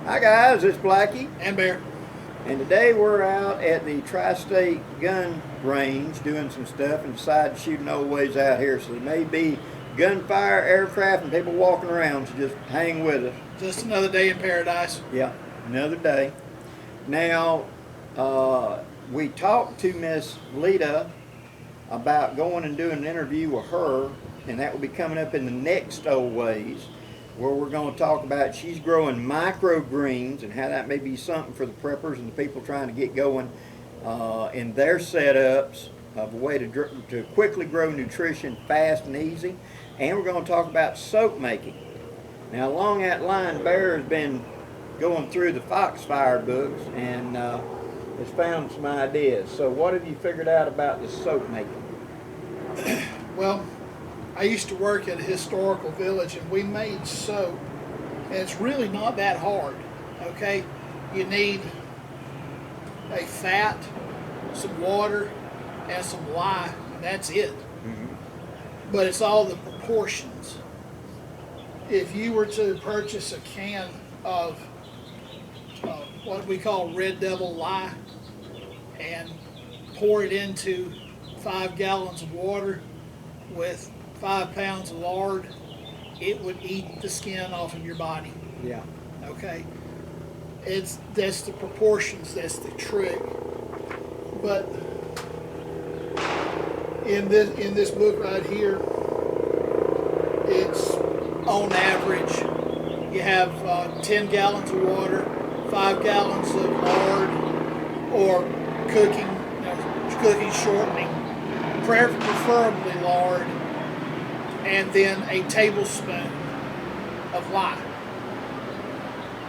Hi guys, it's Blackie. And Bear. And today we're out at the Tri-State gun range doing some stuff and decided to shoot an old Wayz out here. So there may be gunfire, aircraft, and people walking around, so just hang with us. Just another day in paradise. Yeah, another day. Now, we talked to Miss Lita about going and doing an interview with her, and that will be coming up in the next old Wayz, where we're going to talk about she's growing microgreens and how that may be something for the preppers and the people trying to get going in their setups of a way to quickly grow nutrition fast and easy. And we're going to talk about soap making. Now along that line, Bear has been going through the Foxfire books and has found some ideas. So what have you figured out about the soap making? Well, I used to work at a historical village and we made soap, and it's really not that hard, okay? You need a fat, some water, and some lye, and that's it. But it's all the proportions. If you were to purchase a can of what we call Red Devil lye and pour it into 5 gallons of water with 5 pounds of lard, it would eat the skin off of your body. Yeah. Okay. That's the proportions, that's the trick. But in this book right here, it's on average you have 10 gallons of water, 5 gallons of lard, or cooking shortening, preferably lard, and then a tablespoon of lye.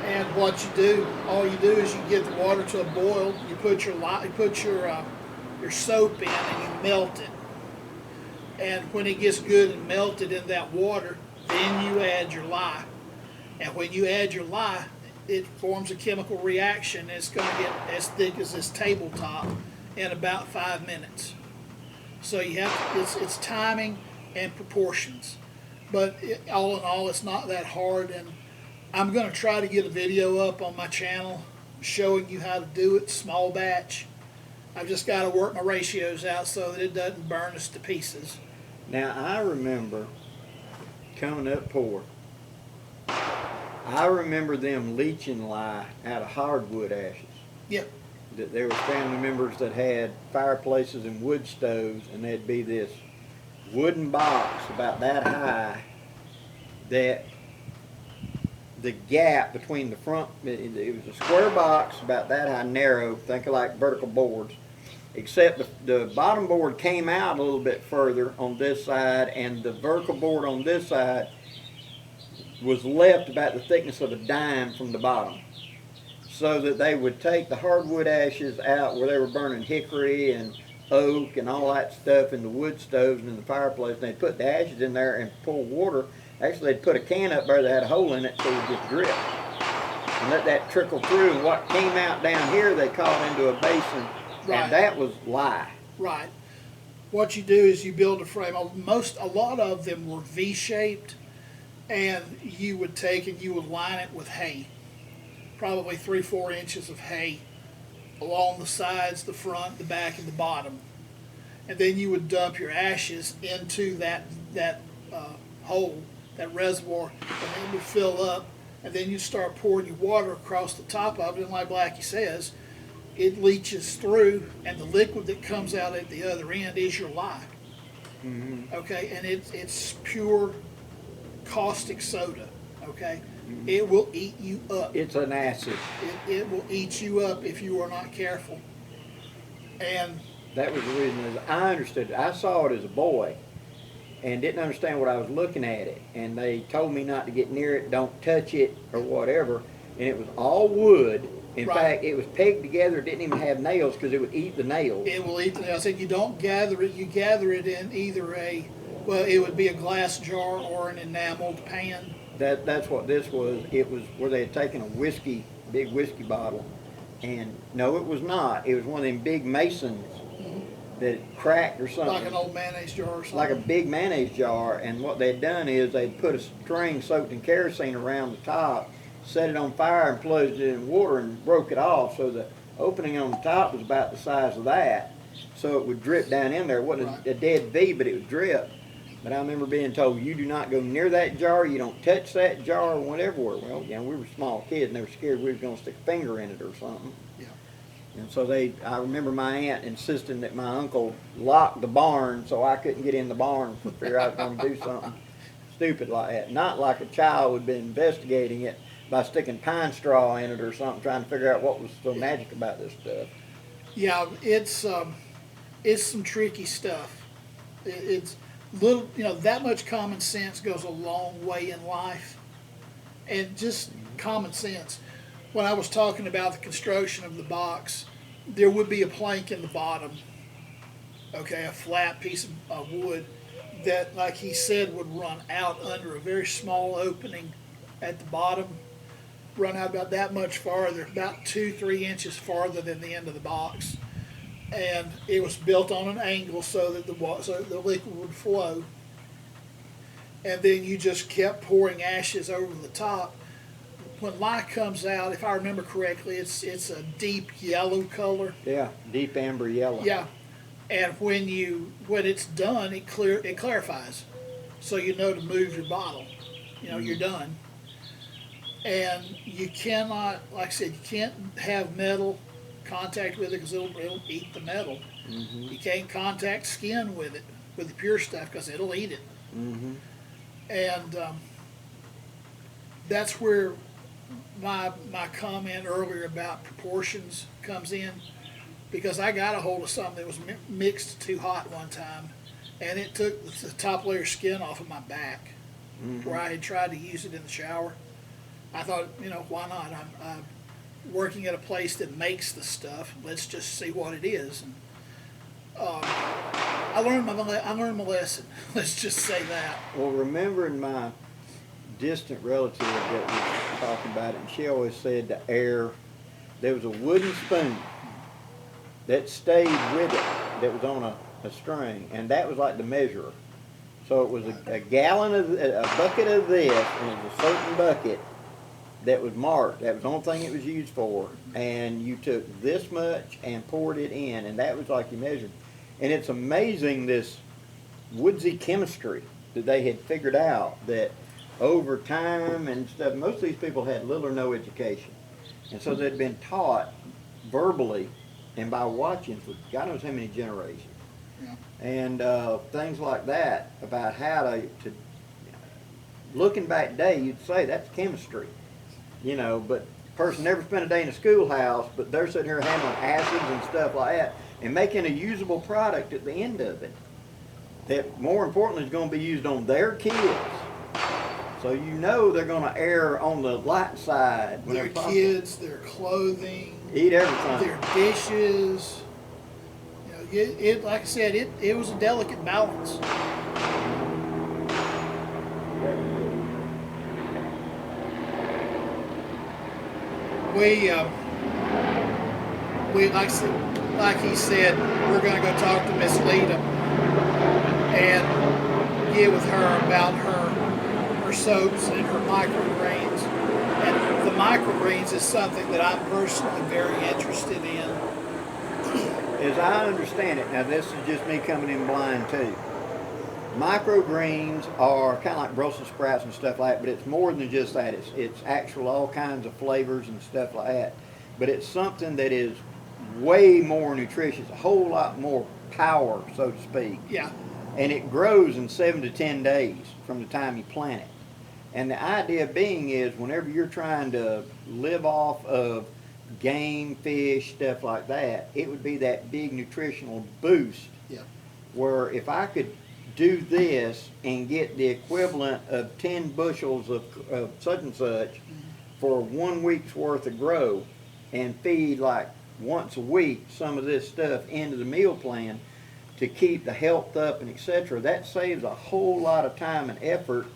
And what you do, all you do is you get the water to a boil, you put your soap in and you melt it. And when it gets good and melted in that water, then you add your lye. And when you add your lye, it forms a chemical reaction. It's going to get as thick as this tabletop in about 5 minutes. So you have it's timing and proportions, but all in all, it's not that hard. And I'm going to try to get a video up on my channel showing you how to do it small batch. I've just got to work my ratios out so that it doesn't burn us to pieces. Now I remember coming up poor, I remember them leaching lye out of hardwood ashes. Yep. That there were family members that had fireplaces and wood stoves, and there'd be this wooden box about that high that the gap between the front, it was a square box about that high, narrow, think of like vertical boards, except the bottom board came out a little bit further on this side, and the vertical board on this side was left about the thickness of a dime from the bottom, so that they would take the hardwood ashes out where they were burning hickory and oak and all that stuff in the wood stoves and in the fireplace, and they'd put the ashes in there and pour water. Actually, they'd put a can up there that had a hole in it so it would just drip and let that trickle through, and what came out down here they caught into a basin. Right. And that was lye. Right. What you do is you build a frame. A lot of them were V-shaped, and you would take and you would line it with hay, probably 3-4 inches of hay along the sides, the front, the back, and the bottom. And then you would dump your ashes into that hole, that reservoir, and it would fill up. And then you start pouring your water across the top of it, and like Blackie says, it leaches through, and the liquid that comes out at the other end is your lye. Okay, and it's pure caustic soda. Okay. It will eat you up. It's an acid. It will eat you up if you are not careful. And that was the reason I understood it. I saw it as a boy and didn't understand what I was looking at it. And they told me not to get near it, don't touch it, or whatever. And it was all wood. In fact, it was pegged together. It didn't even have nails because it would eat the nails. It will eat the nails. I said you don't gather it. You gather it in either it would be a glass jar or an enameled pan. That's what this was. It was where they had taken a big whiskey bottle, and no, it was not. It was one of them big masons that cracked or something. Like an old mayonnaise jar or something. Like a big mayonnaise jar, and what they'd done is they'd put a string soaked in kerosene around the top, set it on fire and plunged it in water and broke it off. So the opening on the top was about the size of that. So it would drip down in there. It wasn't a dead V, but it would drip. But I remember being told, you do not go near that jar, you don't touch that jar or whatever. Well, you know, we were small kids and they were scared we was going to stick a finger in it or something. Yeah. And so I remember my aunt insisting that my uncle lock the barn so I couldn't get in the barn for fear I was going to do something stupid like that. Not like a child would be investigating it by sticking pine straw in it or something, trying to figure out what was so magic about this stuff. Yeah, it's some tricky stuff. It's little, you know, that much common sense goes a long way in life, and just common sense. When I was talking about the construction of the box, there would be a plank in the bottom, okay, a flat piece of wood that, like he said, would run out under a very small opening at the bottom, run out about that much farther, about 2-3 inches farther than the end of the box. And it was built on an angle so that the liquid would flow. And then you just kept pouring ashes over the top. When lye comes out, if I remember correctly, it's a deep yellow color. Yeah, deep amber yellow. Yeah, and when it's done, it clarifies, so you know to move your bottle. You know, you're done. And you cannot, like I said, you can't have metal contact with it because it'll eat the metal. Mm-hmm. You can't contact skin with it, with the pure stuff, because it'll eat it. Mm-hmm. And that's where my comment earlier about proportions comes in, because I got a hold of something that was mixed too hot one time, and it took the top layer skin off of my back, where I had tried to use it in the shower. I thought, you know, why not? I'm working at a place that makes the stuff. Let's just see what it is. And I learned my lesson. Let's just say that. Well, remembering my distant relative that was talking about it, and she always said the air, there was a wooden spoon that stayed with it that was on a string, and that was like the measurer. So it was a gallon of, a bucket of this, and it was a certain bucket that was marked. That was the only thing it was used for. And you took this much and poured it in, and that was like you measured. And it's amazing, this woodsy chemistry that they had figured out, that over time and stuff, most of these people had little or no education. And so they'd been taught verbally and by watching for God knows how many generations. Yeah. And things like that about how to looking back today, you'd say that's chemistry. You know, but a person never spent a day in a schoolhouse, but they're sitting here handling acids and stuff like that and making a usable product at the end of it that, more importantly, is going to be used on their kids. So you know they're going to err on the light side. Their kids, their clothing, eat everything, their dishes. You know, it like I said, it was a delicate balance. We like he said, we're going to go talk to Miss Lita and get with her about her soaps and her microgreens. And the microgreens is something that I'm personally very interested in. As I understand it, now this is just me coming in blind too. Microgreens are kind of like Brussels sprouts and stuff like that, but it's more than just that. It's actual all kinds of flavors and stuff like that. But it's something that is way more nutritious, a whole lot more power, so to speak. Yeah. And it grows in 7 to 10 days from the time you plant it. And the idea being is whenever you're trying to live off of game, fish, stuff like that, it would be that big nutritional boost. Yeah. Where if I could do this and get the equivalent of 10 bushels of such and such for 1 week's worth of grow, and feed like once a week some of this stuff into the meal plan to keep the health up and etc., that saves a whole lot of time and effort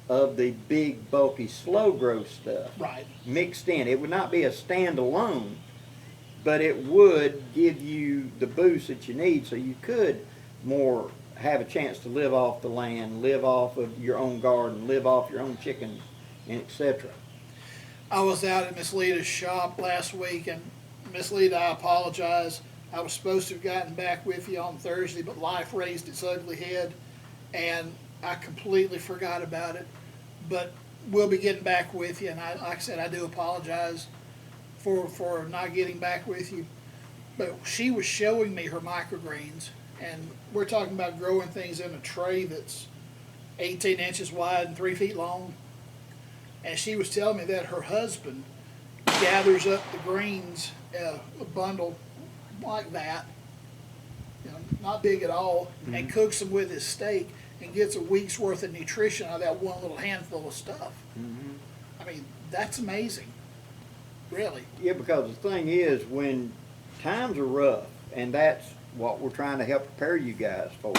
of the big bulky slow growth stuff. Right. Mixed in. It would not be a standalone, but it would give you the boost that you need so you could more have a chance to live off the land, live off of your own garden, live off your own chickens, and etc. I was out at Miss Lita's shop last week, and Miss Lita, I apologize. I was supposed to have gotten back with you on Thursday, but life raised its ugly head, and I completely forgot about it. But we'll be getting back with you, and like I said, I do apologize for not getting back with you. But she was showing me her microgreens, and we're talking about growing things in a tray that's 18 inches wide and 3 feet long. And she was telling me that her husband gathers up the greens, a bundle like that, you know, not big at all, and cooks them with his steak and gets a week's worth of nutrition out of that one little handful of stuff. I mean, that's amazing, really. Yeah, because the thing is, when times are rough, and that's what we're trying to help prepare you guys for,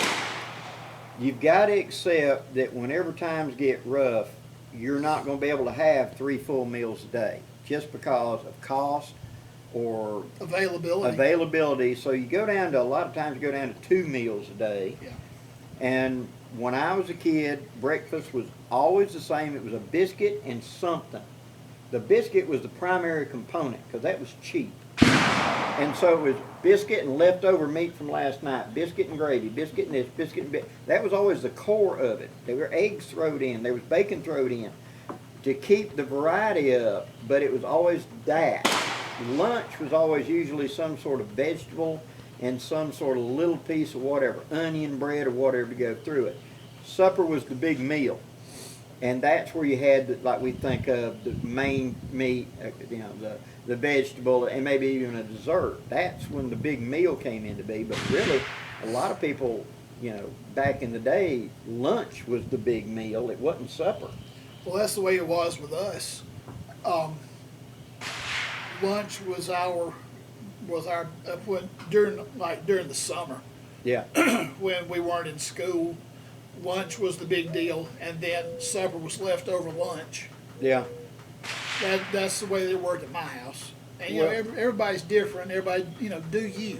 you've got to accept that whenever times get rough, you're not going to be able to have 3 full meals a day just because of cost or availability. So you go down to, a lot of times you go down to 2 meals a day. Yeah. And when I was a kid, breakfast was always the same. It was a biscuit and something. The biscuit was the primary component because that was cheap. And so it was biscuit and leftover meat from last night, biscuit and gravy, biscuit and this, biscuit and that was always the core of it. There were eggs thrown in, there was bacon thrown in to keep the variety up, but it was always that. Lunch was always usually some sort of vegetable and some sort of little piece of whatever, onion bread or whatever to go through it. Supper was the big meal. And that's where you had, like we think of, the main meat, you know, the vegetable, and maybe even a dessert. That's when the big meal came into be. But really, a lot of people, you know, back in the day, lunch was the big meal. It wasn't supper. Well, that's the way it was with us. Lunch was our when during the summer. Yeah. When we weren't in school, lunch was the big deal, and then supper was leftover lunch. Yeah. That's the way it worked at my house. And you know, everybody's different. Everybody, you know, do you.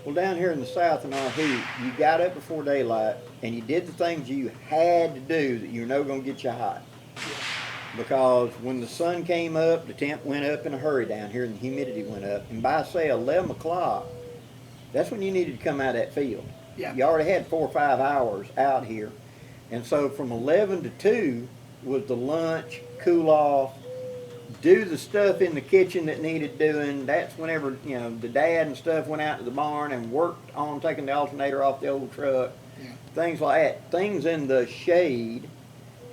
Well, down here in the South in our heat, you got up before daylight and you did the things you had to do that you know going to get you hot. Yeah. Because when the sun came up, the temp went up in a hurry down here and the humidity went up. And by, say, 11 o'clock, that's when you needed to come out of that field. Yeah. You already had 4 or 5 hours out here. And so from 11 to 2 was the lunch, cool off, do the stuff in the kitchen that needed doing. That's whenever, you know, the dad and stuff went out to the barn and worked on taking the alternator off the old truck. Yeah. Things like that. Things in the shade.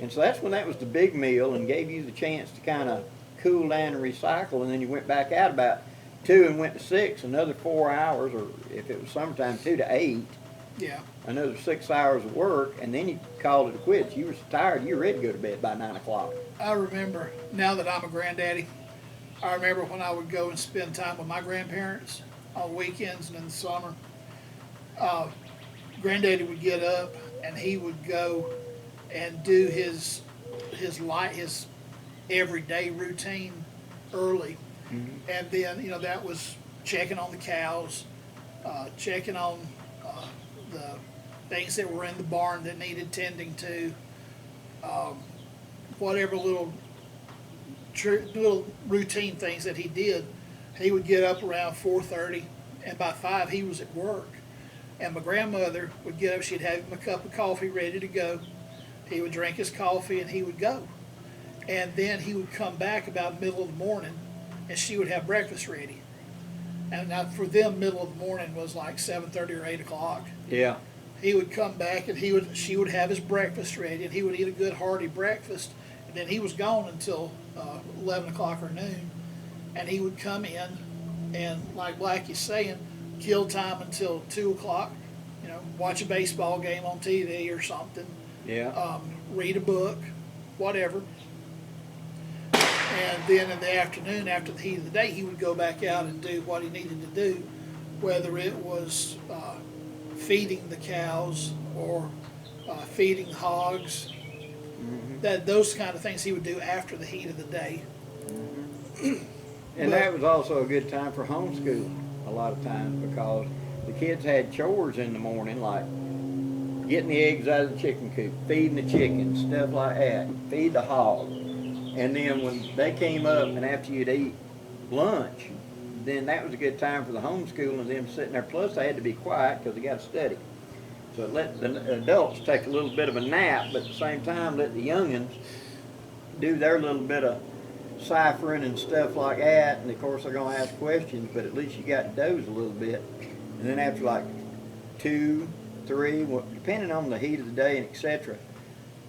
And so that's when that was the big meal and gave you the chance to kind of cool down and recycle. And then you went back out about 2 and went to 6, another 4 hours, or if it was summertime, 2 to 8. Yeah. Another 6 hours of work, and then you called it quits. You were so tired, you were ready to go to bed by 9 o'clock. I remember, now that I'm a granddaddy, I remember when I would go and spend time with my grandparents on weekends and in the summer. Granddaddy would get up and he would go and do his everyday routine early. Mm-hmm. And then, you know, that was checking on the cows, checking on the things that were in the barn that needed tending to, whatever little routine things that he did. He would get up around 4:30, and by 5 he was at work. And my grandmother would get up, she'd have him a cup of coffee ready to go. He would drink his coffee and he would go. And then he would come back about middle of the morning and she would have breakfast ready. And now for them, middle of the morning was like 7:30 or 8 o'clock. Yeah. He would come back and she would have his breakfast ready and he would eat a good hearty breakfast. And then he was gone until 11 o'clock or noon. And he would come in and, like Blackie's saying, kill time until 2 o'clock, you know, watch a baseball game on TV or something. Yeah. Read a book, whatever. And then in the afternoon, after the heat of the day, he would go back out and do what he needed to do, whether it was feeding the cows or feeding hogs. Mm-hmm. Those kind of things he would do after the heat of the day. Mm-hmm. And that was also a good time for homeschooling a lot of times, because the kids had chores in the morning, like getting the eggs out of the chicken coop, feeding the chickens, stuff like that, feed the hog. And then when they came up and after you'd eat lunch, then that was a good time for the homeschooling and them sitting there. Plus they had to be quiet because they got to study. So it let the adults take a little bit of a nap, but at the same time let the youngins do their little bit of ciphering and stuff like that. And of course they're going to ask questions, but at least you got to doze a little bit. And then after like 2, 3, well, depending on the heat of the day and etc.,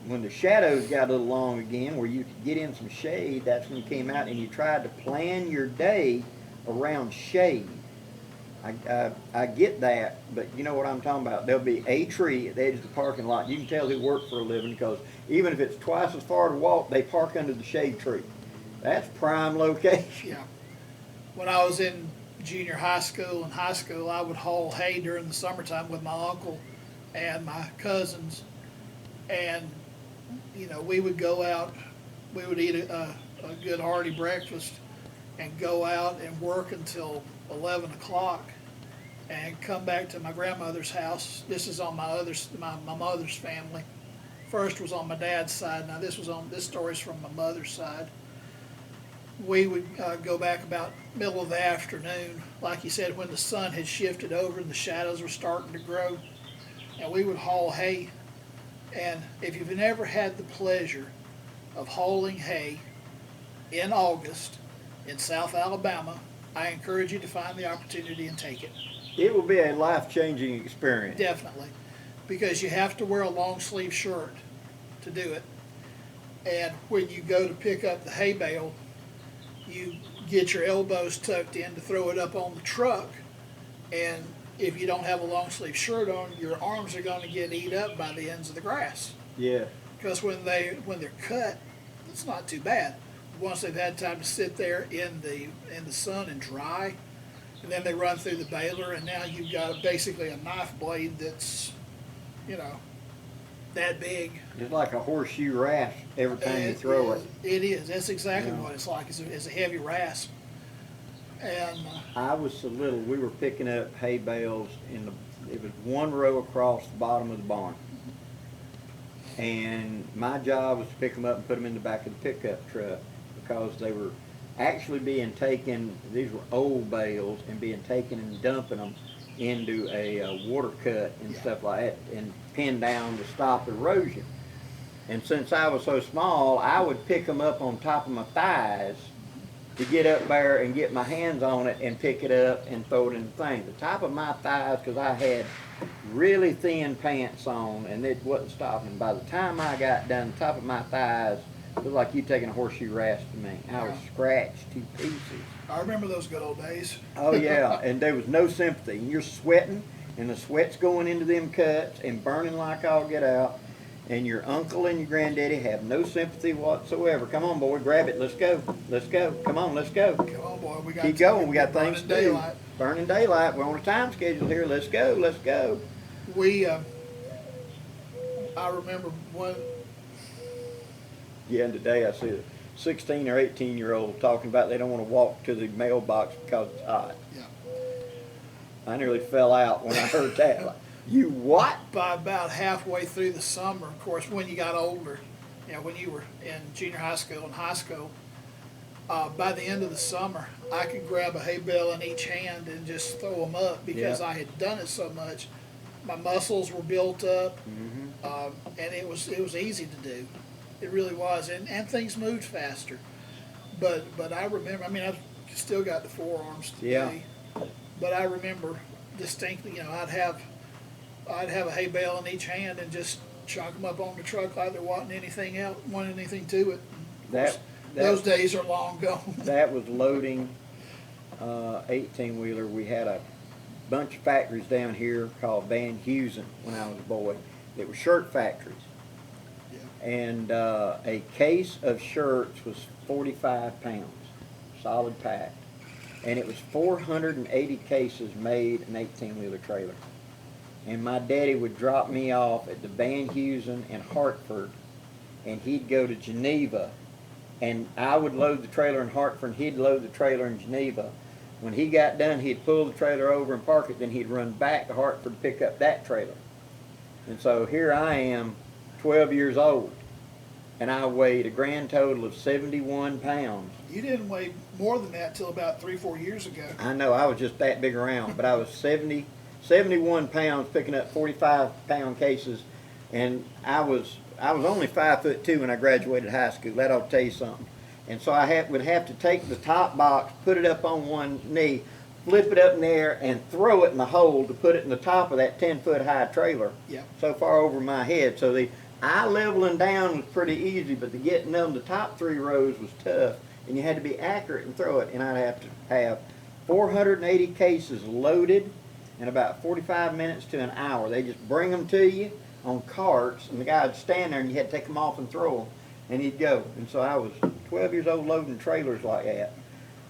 when the shadows got a little long again, where you could get in some shade, that's when you came out and you tried to plan your day around shade. I get that, but you know what I'm talking about. There'll be a tree at the edge of the parking lot. You can tell who work for a living because even if it's twice as far to walk, they park under the shade tree. That's prime location. Yeah. When I was in junior high school and high school, I would haul hay during the summertime with my uncle and my cousins. And, you know, we would go out, we would eat a good hearty breakfast and go out and work until 11 o'clock and come back to my grandmother's house. This is on my mother's family. First was on my dad's side. Now this story's from my mother's side. We would go back about middle of the afternoon, like you said, when the sun had shifted over and the shadows were starting to grow, and we would haul hay. And if you've never had the pleasure of hauling hay in August in South Alabama, I encourage you to find the opportunity and take it. It will be a life-changing experience. Definitely, because you have to wear a long sleeve shirt to do it. And when you go to pick up the hay bale, you get your elbows tucked in to throw it up on the truck. And if you don't have a long sleeve shirt on, your arms are going to get eat up by the ends of the grass. Yeah. Because when they're cut, it's not too bad. Once they've had time to sit there in the sun and dry, and then they run through the baler, and now you've got basically a knife blade that's, you know, that big. It's like a horseshoe rasp every time you throw it. It is. That's exactly what it's like. It's a heavy rasp. And I was so little, we were picking up hay bales it was one row across the bottom of the barn. And my job was to pick them up and put them in the back of the pickup truck because they were actually being taken, these were old bales, and being taken and dumping them into a water cut and stuff like that and pinned down to stop erosion. And since I was so small, I would pick them up on top of my thighs to get up there and get my hands on it and pick it up and throw it in the thing. The top of my thighs, because I had really thin pants on and it wasn't stopping. By the time I got done, the top of my thighs looked like you taking a horseshoe rasp to me. I was scratched to pieces. I remember those good old days. Oh yeah, and there was no sympathy. And you're sweating and the sweat's going into them cuts and burning like all get out. And your uncle and your granddaddy have no sympathy whatsoever. Come on, boy, grab it. Let's go. Let's go. Come on, let's go. Come on, boy. We got Keep going. We got things to do. Daylight. Burning daylight. We're on a time schedule here. Let's go. Let's go. I remember one. Yeah, and today I see a 16 or 18-year-old talking about they don't want to walk to the mailbox because it's hot. Yeah. I nearly fell out when I heard that. Like, you what? By about halfway through the summer, of course, when you got older, you know, when you were in junior high school and high school, by the end of the summer, I could grab a hay bale in each hand and just throw them up because I had done it so much. My muscles were built up, and it was easy to do. It really was, and things moved faster. But I remember, I mean, I've still got the forearms today. But I remember distinctly, you know, I'd have a hay bale in each hand and just chunk them up on the truck like there wasn't anything else, wasn't anything to it. Those days are long gone. That was loading 18-wheeler. We had a bunch of factories down here called Van Heusen when I was a boy. They were shirt factories. Yeah. And a case of shirts was 45 pounds, solid pack. And it was 480 cases made an 18-wheeler trailer. And my daddy would drop me off at the Van Heusen in Hartford, and he'd go to Geneva, and I would load the trailer in Hartford, and he'd load the trailer in Geneva. When he got done, he'd pull the trailer over and park it, then he'd run back to Hartford to pick up that trailer. And so here I am, 12 years old, and I weighed a grand total of 71 pounds. You didn't weigh more than that till about 3-4 years ago. I know, I was just that big around, but I was 71 pounds picking up 45-pound cases, and I was only 5'2" when I graduated high school. That ought to tell you something. And so I would have to take the top box, put it up on one knee, flip it up in the air, and throw it in the hole to put it in the top of that 10-foot high trailer. Yep. So far over my head. So the eye leveling down was pretty easy, but the getting on the top 3 rows was tough, and you had to be accurate and throw it. And I'd have to have 480 cases loaded in about 45 minutes to an hour. They just bring them to you on carts, and the guy would stand there, and you had to take them off and throw them, and he'd go. And so I was 12 years old loading trailers like that.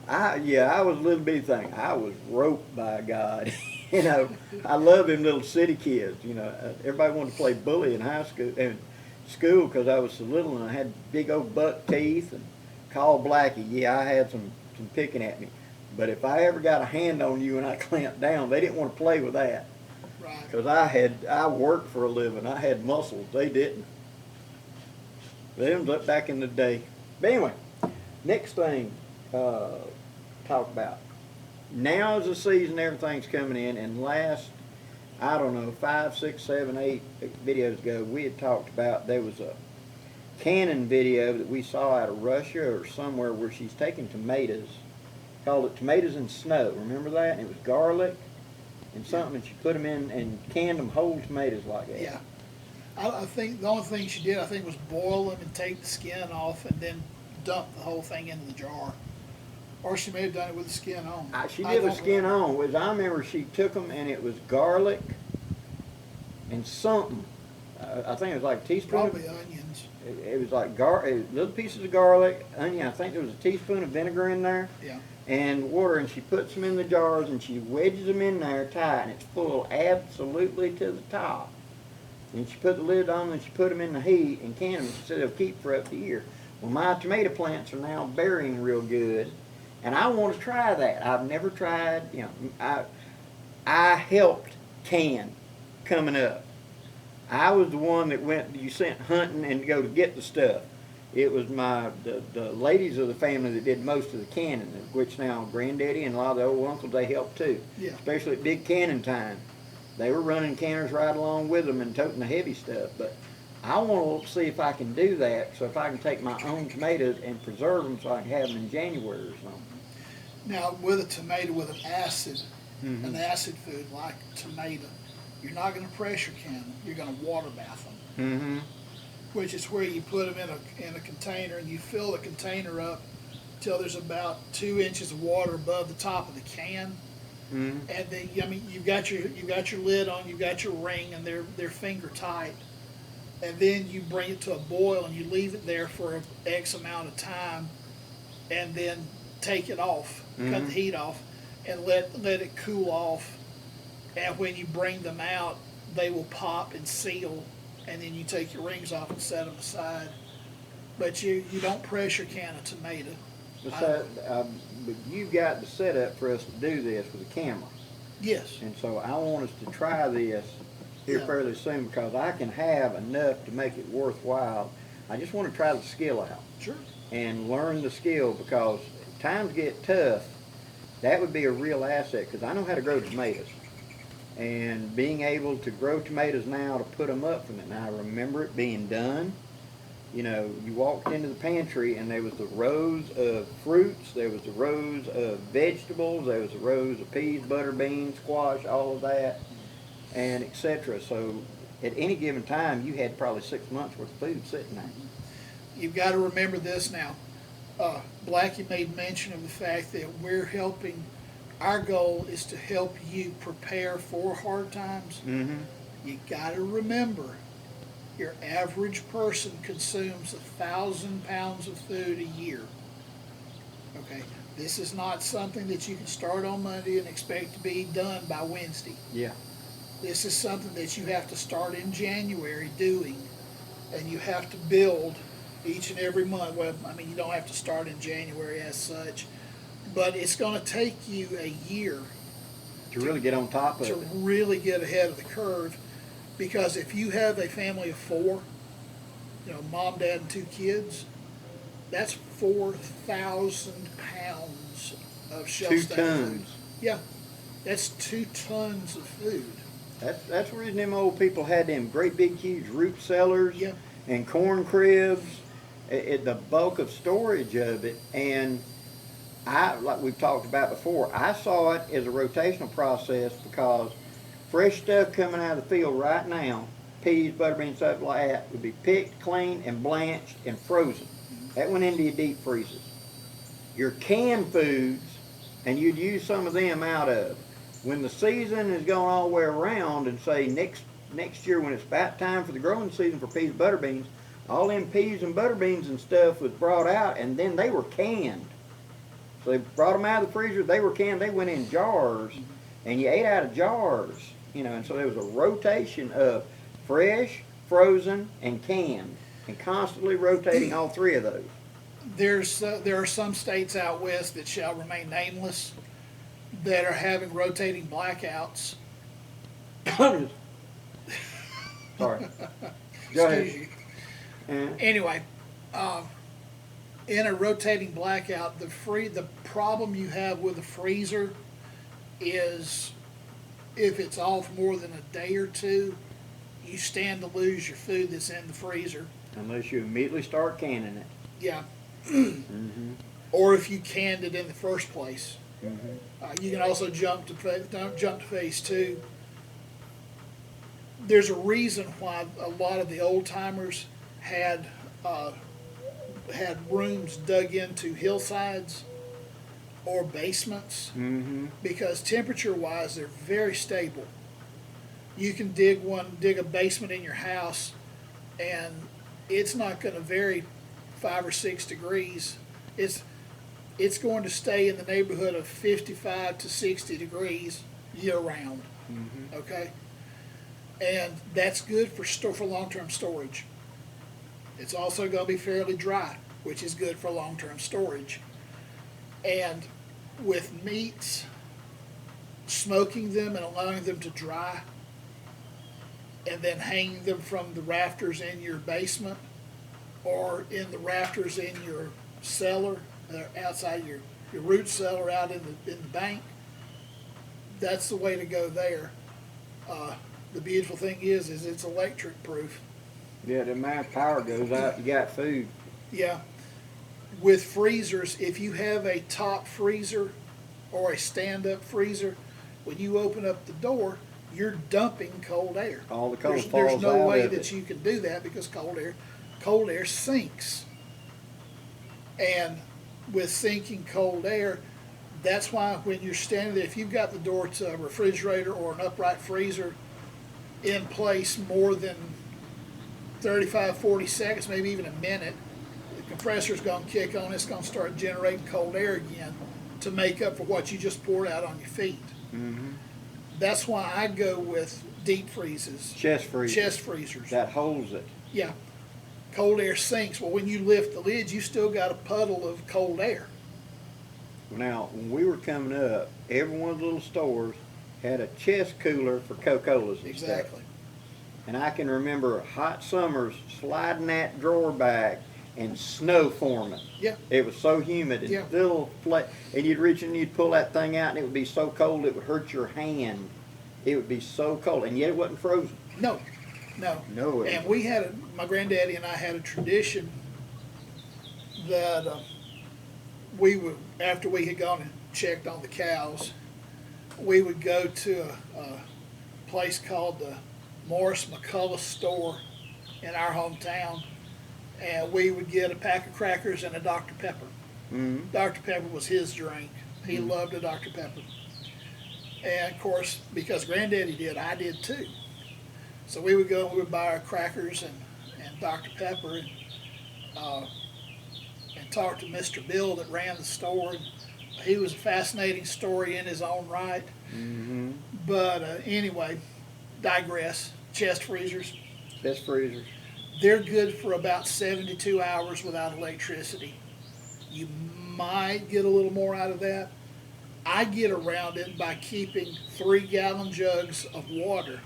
I was a little bitty thing. I was roped by God. You know, I love them little city kids. You know, everybody wanted to play bully in high school and school because I was so little and I had big old buck teeth and called Blackie. Yeah, I had some picking at me. But if I ever got a hand on you and I clamped down, they didn't want to play with that. Right. Because I worked for a living. I had muscles. They didn't. Them was up back in the day. But anyway, next thing talk about. Now is the season, everything's coming in, and last, I don't know, 5, 6, 7, 8 videos ago, we had talked about there was a Canon video that we saw out of Russia or somewhere where she's taking tomatoes, called it Tomatoes in Snow. Remember that? And it was garlic and something, and she put them in and canned them whole tomatoes like that. Yeah. I think the only thing she did, I think, was boil them and take the skin off and then dump the whole thing into the jar. Or she may have done it with the skin on. She did with skin on. I remember she took them and it was garlic and something. I think it was like a teaspoon. Probably onions. It was like little pieces of garlic, onion. I think there was a teaspoon of vinegar in there. Yeah. And water, and she puts them in the jars and she wedges them in there tight, and it's full absolutely to the top. And she put the lid on and she put them in the heat and can them. She said they'll keep for up to a year. Well, my tomato plants are now bearing real good, and I want to try that. I've never tried, you know, I helped can coming up. I was the one that you sent hunting and to go to get the stuff. It was the ladies of the family that did most of the canning, which now Granddaddy and a lot of the old uncles, they helped too. Yeah. Especially at big canning time. They were running canners right along with them and toting the heavy stuff. But I want to see if I can do that, so if I can take my own tomatoes and preserve them so I can have them in January or something. Now, with a tomato with an acid food like tomato, you're not going to pressure can them. You're going to water bath them. Which is where you put them in a container and you fill the container up till there's about 2 inches of water above the top of the can. And then, I mean, you've got your lid on, you've got your ring, and they're finger tight. And then you bring it to a boil and you leave it there for X amount of time, and then take it off, cut the heat off, and let it cool off. And when you bring them out, they will pop and seal, and then you take your rings off and set them aside. But you don't pressure can a tomato. But you've got the setup for us to do this with a camera. Yes. And so I want us to try this here fairly soon, because I can have enough to make it worthwhile. I just want to try the skill out. Sure. And learn the skill, because times get tough. That would be a real asset, because I know how to grow tomatoes. And being able to grow tomatoes now to put them up from it. Now I remember it being done. You know, you walked into the pantry and there was the rows of fruits, there was the rows of vegetables, there was the rows of peas, butter beans, squash, all of that, and etc. So at any given time, you had probably 6 months worth of food sitting there. You've got to remember this now. Blackie made mention of the fact that we're helping. Our goal is to help you prepare for hard times. You got to remember, your average person consumes 1,000 pounds of food a year. Okay, this is not something that you can start on Monday and expect to be done by Wednesday. Yeah. This is something that you have to start in January doing, and you have to build each and every month. Well, I mean, you don't have to start in January as such, but it's going to take you a year to really get on top of to it. really get ahead of the curve. Because if you have a family of 4, you know, mom, dad, and 2 kids, that's 4,000 pounds of shelf 2 stable food. tons. Yeah, that's 2 tons of food. That's the reason them old people had them great big huge root cellars Yeah. and corn cribs, the bulk of storage of it. And like we've talked about before, I saw it as a rotational process because fresh stuff coming out of the field right now, peas, butter beans, stuff like that, would be picked, cleaned, and blanched and frozen. That went into your deep freezers. Your canned foods, and you'd use some of them out of. When the season is going all the way around, and say next year when it's about time for the growing season for peas, butter beans, all them peas and butter beans and stuff was brought out, and then they were canned. So they brought them out of the freezer, they were canned, they went in jars, and you ate out of jars, you know, and so there was a rotation of fresh, frozen, and canned, and constantly rotating all 3 of those. There are some states out west that shall remain nameless that are having rotating blackouts. Sorry. Go ahead. Excuse you. Anyway, in a rotating blackout, the problem you have with a freezer is if it's off more than a day or 2, you stand to lose your food that's in the freezer. Unless you immediately start canning it. Yeah. Mm-hmm. Or if you canned it in the first place. Mm-hmm. You can also jump to phase 2. There's a reason why a lot of the old timers had rooms dug into hillsides or basements, because temperature-wise they're very stable. You can dig a basement in your house, and it's not going to vary 5 or 6 degrees. It's going to stay in the neighborhood of 55 to 60 degrees year round. Okay, and that's good for long-term storage. It's also going to be fairly dry, which is good for long-term storage. And with meats, smoking them and allowing them to dry, and then hanging them from the rafters in your basement or in the rafters in your cellar, outside your root cellar out in the bank, that's the way to go there. The beautiful thing is it's electric proof. Yeah, the amount of power goes out, you got food. Yeah. With freezers, if you have a top freezer or a stand-up freezer, when you open up the door, you're dumping cold air. All the cold There's falls no out way of that it. you can do that because cold air sinks. And with sinking cold air, that's why when you're standing there, if you've got the door to a refrigerator or an upright freezer in place more than 35, 40 seconds, maybe even a minute, the compressor's going to kick on, it's going to start generating cold air again to make up for what you just poured out on your feet. That's why I go with deep freezes. Chest freezers. That holds it. Yeah. Cold air sinks. Well, when you lift the lids, you still got a puddle of cold air. Now, when we were coming up, every one of the little stores had a chest cooler for Coca-Colas and Exactly. stuff. And I can remember hot summers sliding that drawer back and snow forming. Yeah. It was so humid and Yeah. and you'd reach in and you'd pull that thing out and it would be so cold it would hurt your hand. It would be so cold, and yet it wasn't frozen. No. No. And we had my granddaddy and I had a tradition that we would, after we had gone and checked on the cows, we would go to a place called the Morris McCullough store in our hometown, and we would get a pack of crackers and a Dr. Pepper. Dr. Pepper was his drink. He loved a Dr. Pepper. And of course, because Granddaddy did, I did too. So we would go and we would buy our crackers and Dr. Pepper and talk to Mr. Bill that ran the store. And he was a fascinating story in his own right. But anyway, digress. Chest freezers. Chest freezers. They're good for about 72 hours without electricity. You might get a little more out of that. I get around it by keeping 3-gallon jugs of water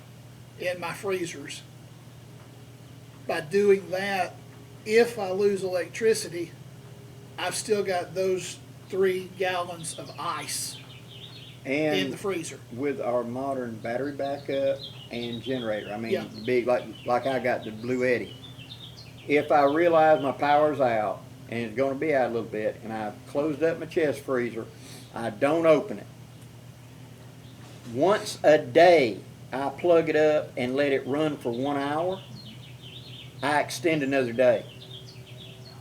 in my freezers. By doing that, if I lose electricity, I've still got those 3 gallons of ice in And the freezer. with our modern battery backup and generator, I mean, Yeah. big like I got the Blue Eddy. If I realize my power's out and it's going to be out a little bit, and I've closed up my chest freezer, I don't open it. Once a day, I plug it up and let it run for 1 hour. I extend another day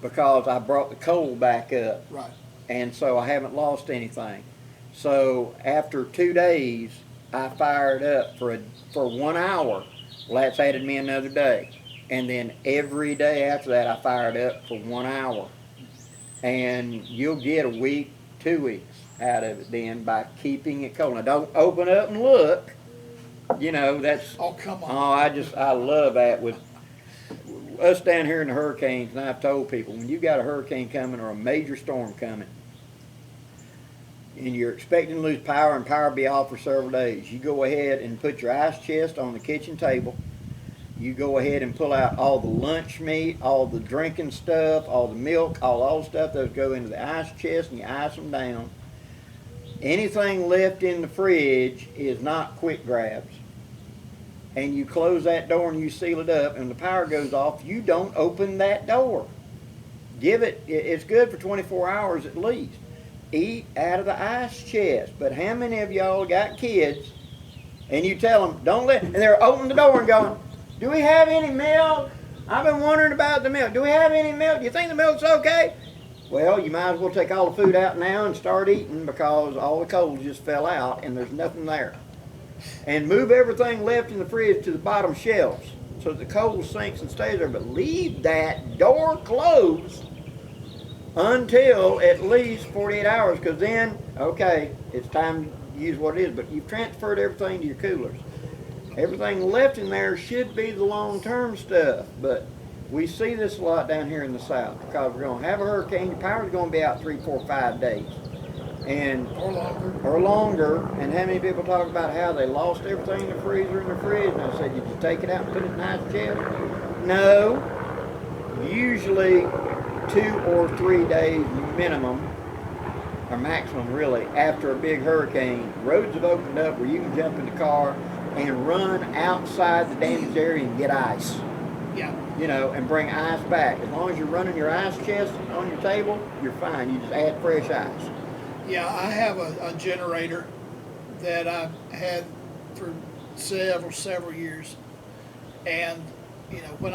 because I brought the coal back up, Right. and so I haven't lost anything. So after 2 days, I fired up for 1 hour. Well, that's added me another day. And then every day after that, I fired up for 1 hour. And you'll get a week, 2 weeks out of it then by keeping it cold. Now, don't open up and look. You know, that's, Oh, come on. I love that with us down here in the hurricanes. And I've told people, when you got a hurricane coming or a major storm coming, and you're expecting to lose power and power be off for several days, you go ahead and put your ice chest on the kitchen table. You go ahead and pull out all the lunch meat, all the drinking stuff, all the milk, all the stuff that go into the ice chest, and you ice them down. Anything left in the fridge is not quick grabs. And you close that door and you seal it up, and the power goes off, you don't open that door. It's good for 24 hours at least. Eat out of the ice chest. But how many of y'all got kids and you tell them, don't let, and they're opening the door and going, do we have any milk? I've been wondering about the milk. Do we have any milk? Do you think the milk's okay? Well, you might as well take all the food out now and start eating, because all the coals just fell out and there's nothing there. And move everything left in the fridge to the bottom shelves so that the coal sinks and stays there. But leave that door closed until at least 48 hours, because then, okay, it's time to use what it is. But you've transferred everything to your coolers. Everything left in there should be the long-term stuff, but we see this a lot down here in the South, because we're going to have a hurricane. Your power's going to be out 3, 4, 5 days, and or longer. And how many people talk about how they lost everything in the freezer and the fridge? And I said, did you take it out and put it in ice chest? No. Usually 2 or 3 days minimum, or maximum really, after a big hurricane, roads have opened up where you can jump in the car and run outside the damaged area and get ice. Yeah. You know, and bring ice back. As long as you're running your ice chest on your table, you're fine. You just add fresh ice. Yeah, I have a generator that I've had for several years, and you know, when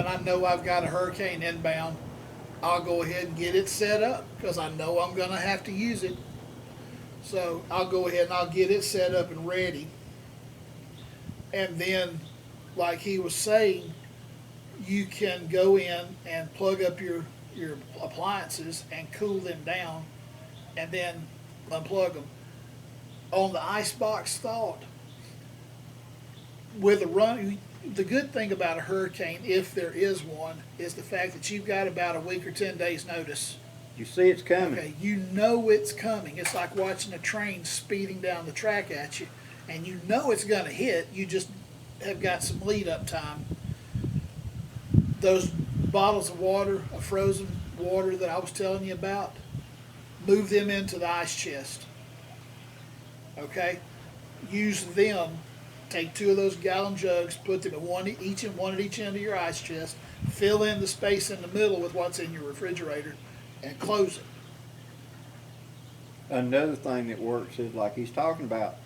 I know I've got a hurricane inbound, I'll go ahead and get it set up, because I know I'm going to have to use it. So I'll go ahead and I'll get it set up and ready. And then, like he was saying, you can go in and plug up your appliances and cool them down, and then unplug them. On the icebox thought, with a run, the good thing about a hurricane, if there is one, is the fact that you've got about a week or 10 days notice. You see it's coming. Okay, you know it's coming. It's like watching a train speeding down the track at you, and you know it's going to hit. You just have got some lead up time. Those bottles of water, of frozen water that I was telling you about, move them into the ice chest. Okay? Use them. Take 2 of those gallon jugs, put them one at each end of your ice chest, fill in the space in the middle with what's in your refrigerator, and close it. Another thing that works is, like he's talking about,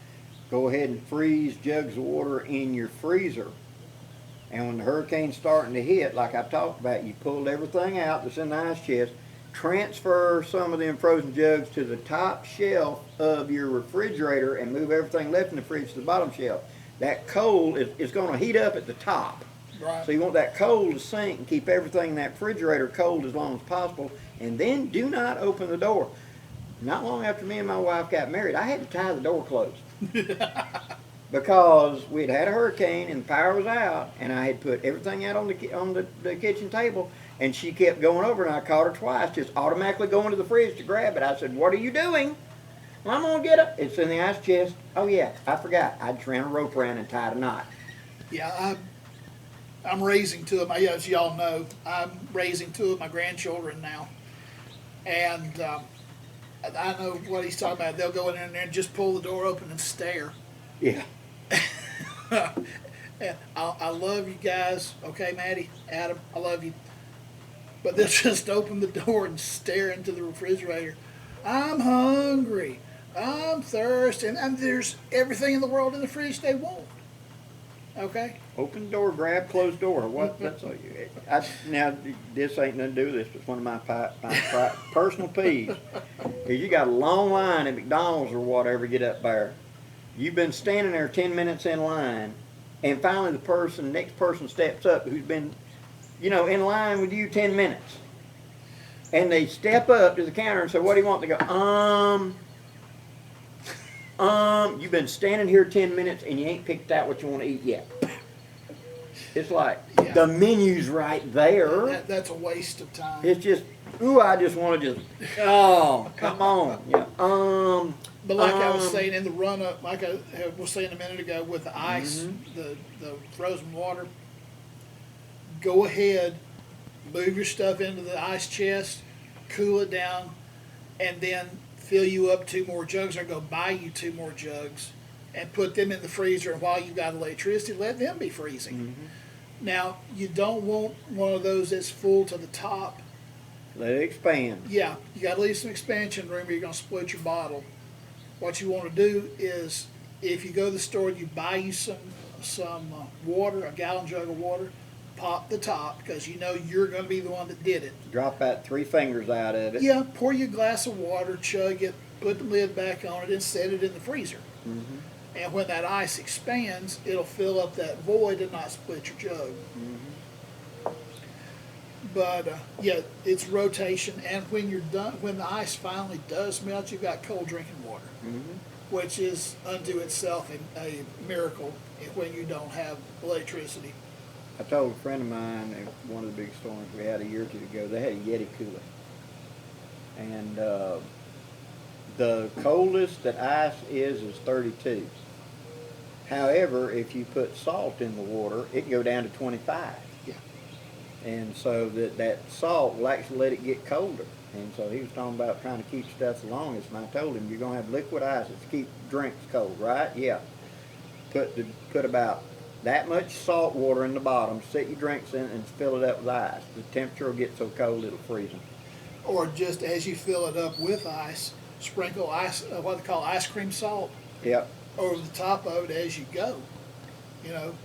go ahead and freeze jugs of water in your freezer. And when the hurricane's starting to hit, like I talked about, you pulled everything out that's in the ice chest, transfer some of them frozen jugs to the top shelf of your refrigerator, and move everything left in the fridge to the bottom shelf. That cold is going to heat up at the top. Right. So you want that cold to sink and keep everything in that refrigerator cold as long as possible. And then do not open the door. Not long after me and my wife got married, I had to tie the door closed. Because we'd had a hurricane and the power was out, and I had put everything out on the kitchen table, and she kept going over, and I caught her twice, just automatically going to the fridge to grab it. I said, "What are you doing?" "Well, I'm going to get it. It's in the ice chest." "Oh yeah, I forgot. I just ran a rope around and tied a knot." Yeah, I'm raising two of my, as y'all know, I'm raising two of my grandchildren now. And I know what he's talking about. They'll go in there and just pull the door open and stare. Yeah. And I love you guys. Okay, Maddie, Adam, I love you. But they'll just open the door and stare into the refrigerator. I'm hungry. I'm thirsty. And there's everything in the world in the fridge they want. Okay? Open the door, grab, close door. What? That's all you. Now, this ain't nothing to do with this, but it's one of my personal peeves. Is you got a long line at McDonald's or whatever, get up there. You've been standing there 10 minutes in line, and finally the next person steps up who's been, in line with you 10 minutes. And they step up to the counter and say, what do you want? They go, you've been standing here 10 minutes and you ain't picked out what you want to eat yet. It's like, Yeah. the menu's right there. That's a waste of time. It's just, ooh, I just want to come on. Yeah. But like I was saying in the run-up, like I was saying a minute ago with the ice, the frozen water, go ahead, move your stuff into the ice chest, cool it down, and then fill you up 2 more jugs, or go buy you 2 more jugs and put them in the freezer. And while you've got electricity, let them be freezing. Now, you don't want one of those that's full to the top. Let it expand. Yeah, you got to leave some expansion room or you're going to split your bottle. What you want to do is, if you go to the store and you buy you some water, a gallon jug of water, pop the top, because you know you're going to be the one that did it. Drop about 3 fingers out of it. Yeah, pour you a glass of water, chug it, put the lid back on it, and set it in the freezer. And when that ice expands, it'll fill up that void and not split your jug. But yeah, it's rotation, and when you're done, when the ice finally does melt, you've got cold drinking water, which is unto itself a miracle when you don't have electricity. I told a friend of mine at one of the big storms we had a year or 2 ago, they had a Yeti cooler. And the coldest that ice is 32. However, if you put salt in the water, it can go down to 25. Yeah. And so that salt will actually let it get colder. And so he was talking about trying to keep stuff the longest. And I told him, you're going to have liquid ice to keep drinks cold, right? Yeah. Put about that much salt water in the bottom, set your drinks in, and fill it up with ice. The temperature will get so cold it'll freeze them. Or just as you fill it up with ice, sprinkle ice, what they call ice cream salt, Yep. over the top of it as you go.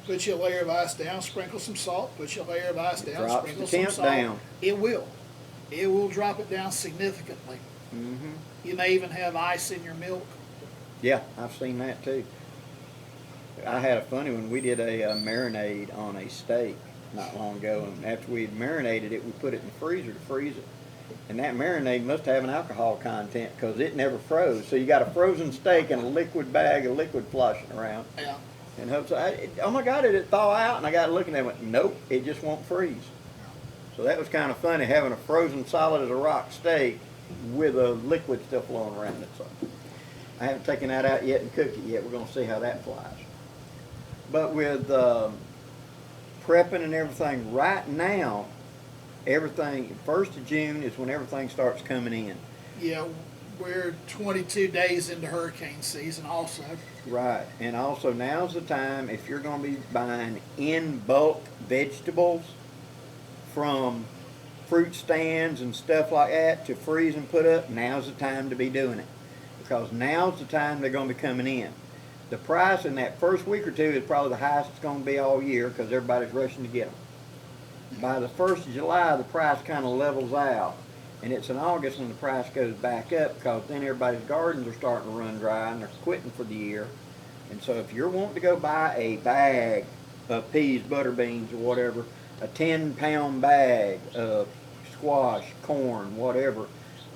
Put your layer of ice down, sprinkle some salt, put your layer of ice down, Drops sprinkle the some temp salt. down. It will. It will drop it down significantly. You may even have ice in your milk. Yeah, I've seen that too. I had a funny one. We did a marinade on a steak not long ago, and after we had marinated it, we put it in the freezer to freeze it. And that marinade must have an alcohol content because it never froze. So you got a frozen steak and a liquid bag of liquid flushing around. Yeah. And oh my God, did it thaw out? And I got looking at it and went, nope, it just won't freeze. So that was kind of funny, having a frozen solid as a rock steak with a liquid still flowing around it. So I haven't taken that out yet and cooked it yet. We're going to see how that flies. But with prepping and everything, right now, everything, 1st of June is when everything starts coming in. Yeah, we're 22 days into hurricane season also. Right, and also now's the time, if you're going to be buying in bulk vegetables from fruit stands and stuff like that to freeze and put up, now's the time to be doing it. Because now's the time they're going to be coming in. The price in that first week or 2 is probably the highest it's going to be all year because everybody's rushing to get them. By the 1st of July, the price kind of levels out. And it's in August when the price goes back up because then everybody's gardens are starting to run dry and they're quitting for the year. And so if you're wanting to go buy a bag of peas, butter beans, or whatever, a 10-pound bag of squash, corn, whatever,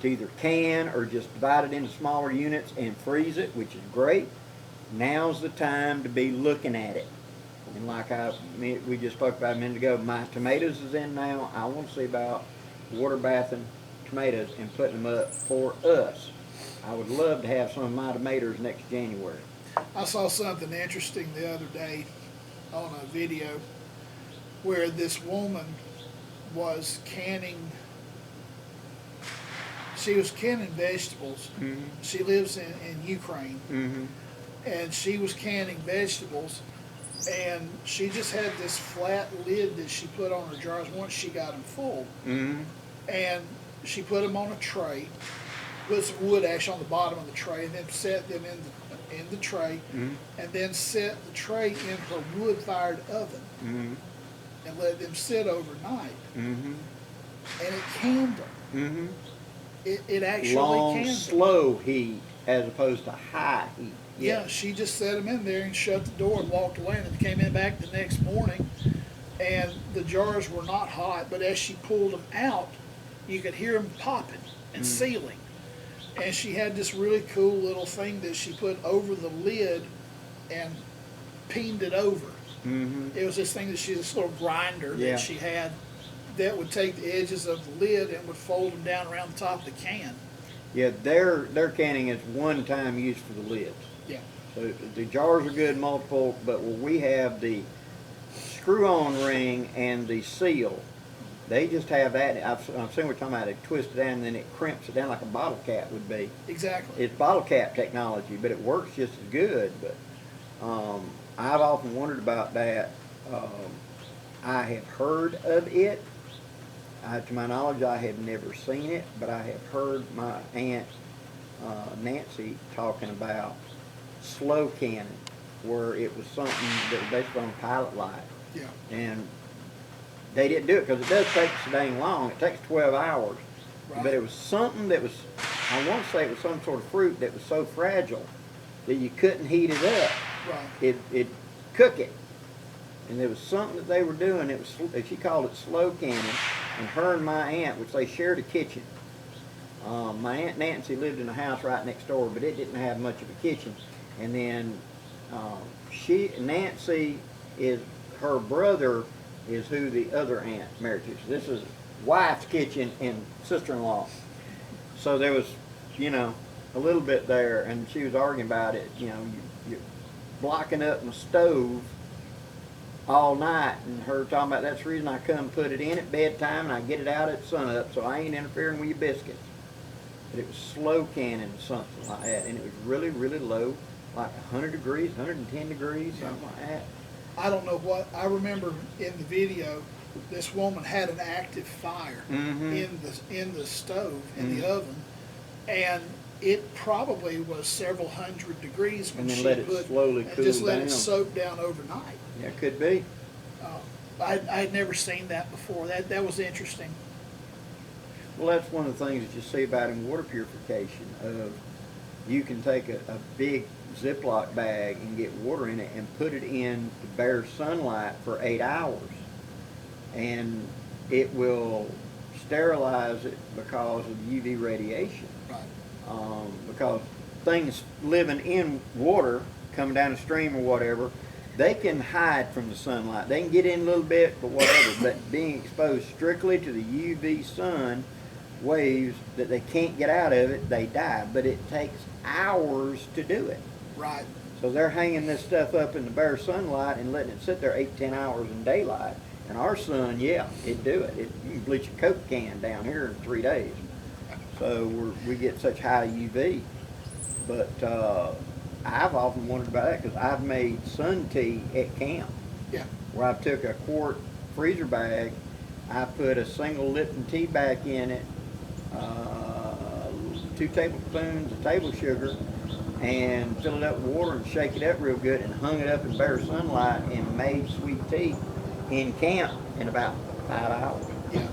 to either can or just divide it into smaller units and freeze it, which is great, now's the time to be looking at it. And like we just spoke about a minute ago, my tomatoes is in now. I want to see about water bathing tomatoes and putting them up for us. I would love to have some of my tomatoes next January. I saw something interesting the other day on a video. where this woman was canning. She was canning vegetables. Mm-hmm. She lives in Ukraine, Mm-hmm. and she was canning vegetables, and she just had this flat lid that she put on her jars once she got them full. Mm-hmm. And she put them on a tray, put some wood ash on the bottom of the tray, and then set them in the tray, Mm-hmm. and then set the tray in her wood-fired oven Mm-hmm. and let them sit overnight. Mm-hmm. And it canned them. Mm-hmm. It actually Long, canned them. slow heat as opposed to high heat. Yeah, she just set them in there and shut the door and walked away, and came in back the next morning, and the jars were not hot, but as she pulled them out, you could hear them popping and sealing. And she had this really cool little thing that she put over the lid and peened it over. Mm-hmm. It was this thing that this little grinder Yeah. that she had that would take the edges of the lid and would fold them down around the top of the can. Yeah, their canning is one-time use for the lids. Yeah. So the jars are good multiple, but where we have the screw-on ring and the seal, they just have that. I've seen what you're talking about. It twists it down and then it crimps it down like a bottle cap would be. Exactly. It's bottle cap technology, but it works just as good. But I've often wondered about that. I have heard of it. To my knowledge, I have never seen it, but I have heard my aunt Nancy talking about slow canning, where it was something that was based on pilot light. Yeah. And they didn't do it because it does take so dang long. It takes 12 hours. Right. But it was something that was, I want to say it was some sort of fruit that was so fragile that you couldn't heat it up. Right. It'd cook it. And there was something that they were doing. It was, she called it slow canning. And her and my aunt, which they shared a kitchen. My Aunt Nancy lived in a house right next door, but it didn't have much of a kitchen. And then Nancy is, her brother is who the other aunt married to. So this is wife's kitchen and sister-in-law. So there was, a little bit there, and she was arguing about it. You're blocking up my stove all night, and her talking about that's the reason I come put it in at bedtime and I get it out at sunup, so I ain't interfering with your biscuits. But it was slow canning, something like that, and it was really, really low, like 100 degrees, 110 degrees, something like that. I don't know what, I remember in the video, this woman had an active fire in the stove, in the oven, and it probably was several hundred degrees when And then she let it put, slowly and cool just let down. it soak down overnight. Yeah, it could be. I'd never seen that before. That was interesting. Well, that's one of the things that you see about in water purification. You can take a big Ziploc bag and get water in it and put it in the bare sunlight for 8 hours. And it will sterilize it because of UV radiation. Right. Because things living in water, coming down a stream or whatever, they can hide from the sunlight. They can get in a little bit, but whatever. But being exposed strictly to the UV sun waves that they can't get out of it, they die. But it takes hours to do it. Right. So they're hanging this stuff up in the bare sunlight and letting it sit there 8-10 hours in daylight. And our sun, yeah, it'd do it. You can bleach a Coke can down here in 3 days. So we get such high UV. But I've often wondered about that because I've made sun tea at camp. Yeah. Where I took a quart freezer bag, I put a single Lipton tea bag in it, 2 tablespoons of table sugar, and fill it up with water and shake it up real good and hung it up in bare sunlight and made sweet tea in camp in about 5 hours. Yeah.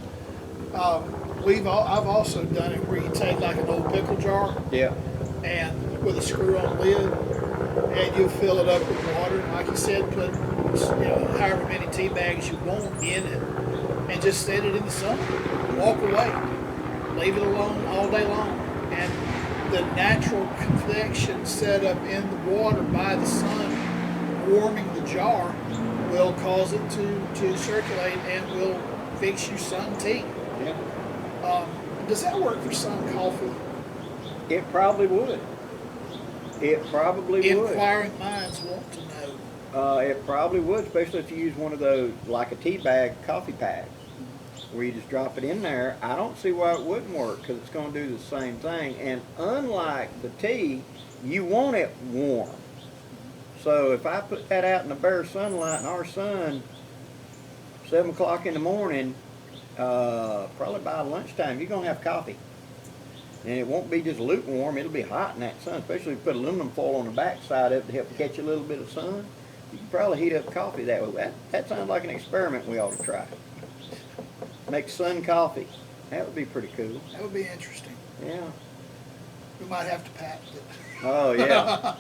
I've also done it where you take like an old pickle jar. Yeah. And with a screw-on lid, and you'll fill it up with water. And like you said, put however many tea bags you want in it, and just set it in the sun. Walk away, leave it alone all day long, and the natural convection set up in the water by the sun, warming the jar, will cause it to circulate and will fix you sun tea. Yeah. Does that work for sun coffee? It probably would. It probably would. Inquiring minds want to know. It probably would, especially if you use one of those, like a tea bag coffee pack, where you just drop it in there. I don't see why it wouldn't work, because it's going to do the same thing. And unlike the tea, you want it warm. So if I put that out in the bare sunlight in our sun, 7 o'clock in the morning, probably by lunchtime, you're going to have coffee. And it won't be just lukewarm, it'll be hot in that sun, especially if you put aluminum foil on the back side of it to help catch a little bit of sun. You can probably heat up coffee that way. That sounds like an experiment we ought to try. Make sun coffee. That would be pretty cool. That would be interesting. Yeah. We might have to patent it. Oh, yeah.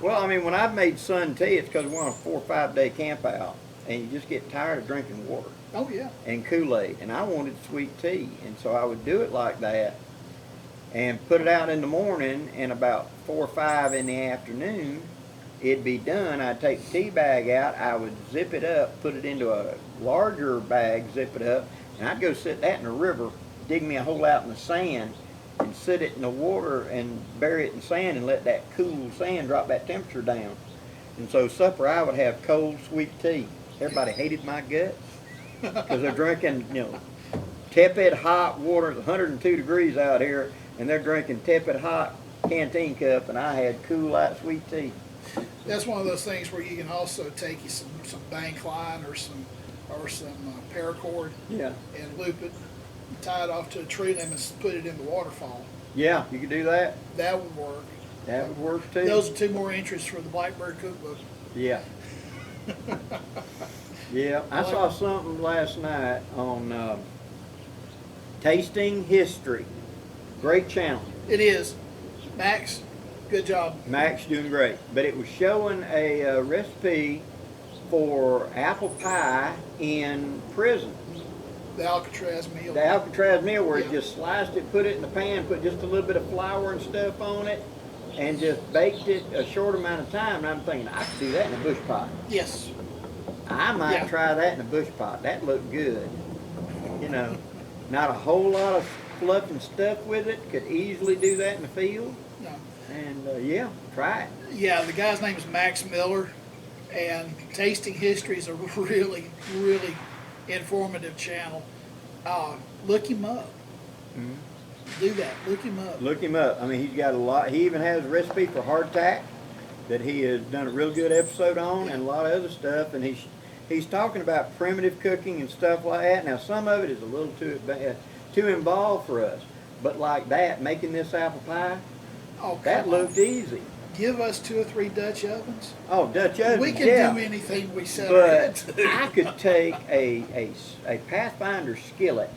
Well, I mean, when I've made sun tea, it's because we're on a 4 or 5 day camp out, and you just get tired of drinking water. Oh, yeah. And Kool-Aid, and I wanted sweet tea, and so I would do it like that and put it out in the morning, and about 4 or 5 in the afternoon it'd be done. I'd take the tea bag out, I would zip it up, put it into a larger bag, zip it up, and I'd go sit that in the river, dig me a hole out in the sand and sit it in the water and bury it in sand and let that cool sand drop that temperature down. And so supper I would have cold sweet tea. Everybody hated my guts because they're drinking, you know, tepid hot water. It's 102 degrees out here, and they're drinking tepid hot canteen cup, and I had cool light sweet tea. That's one of those things where you can also take you some bank line or some paracord, Yeah. and loop it, tie it off to a tree limb and put it in the waterfall. Yeah, you could do that. That would work. That would work too. Those are 2 more entries for the Blackbird cookbook. Yeah. Yeah, I saw something last night on Tasting History. Great channel. It is. Max, good job. Max doing great. But it was showing a recipe for apple pie in prison. The Alcatraz meal. The Alcatraz meal, where Yeah. it just sliced it, put it in the pan, put just a little bit of flour and stuff on it, and just baked it a short amount of time. And I'm thinking, I could do that in a bush pot. Yes. I might Yeah. try that in a bush pot. That looked good. You know, not a whole lot of fluff and stuff with it. Could easily do that in the field. No. And yeah, try it. Yeah, the guy's name is Max Miller, and Tasting History is a really, really informative channel. Look him up. Do that. Look him up. Look him up. I mean, he's got a lot. He even has a recipe for hardtack that he has done a real good episode on, and a lot of other stuff. And he's talking about primitive cooking and stuff like that. Now, some of it is a little too involved for us, but like that, making this apple pie, Oh, that come on. looked easy. Give us 2 or 3 Dutch ovens. Oh, Dutch oven, We can yeah. do anything we set our But head to. I could take a Pathfinder skillet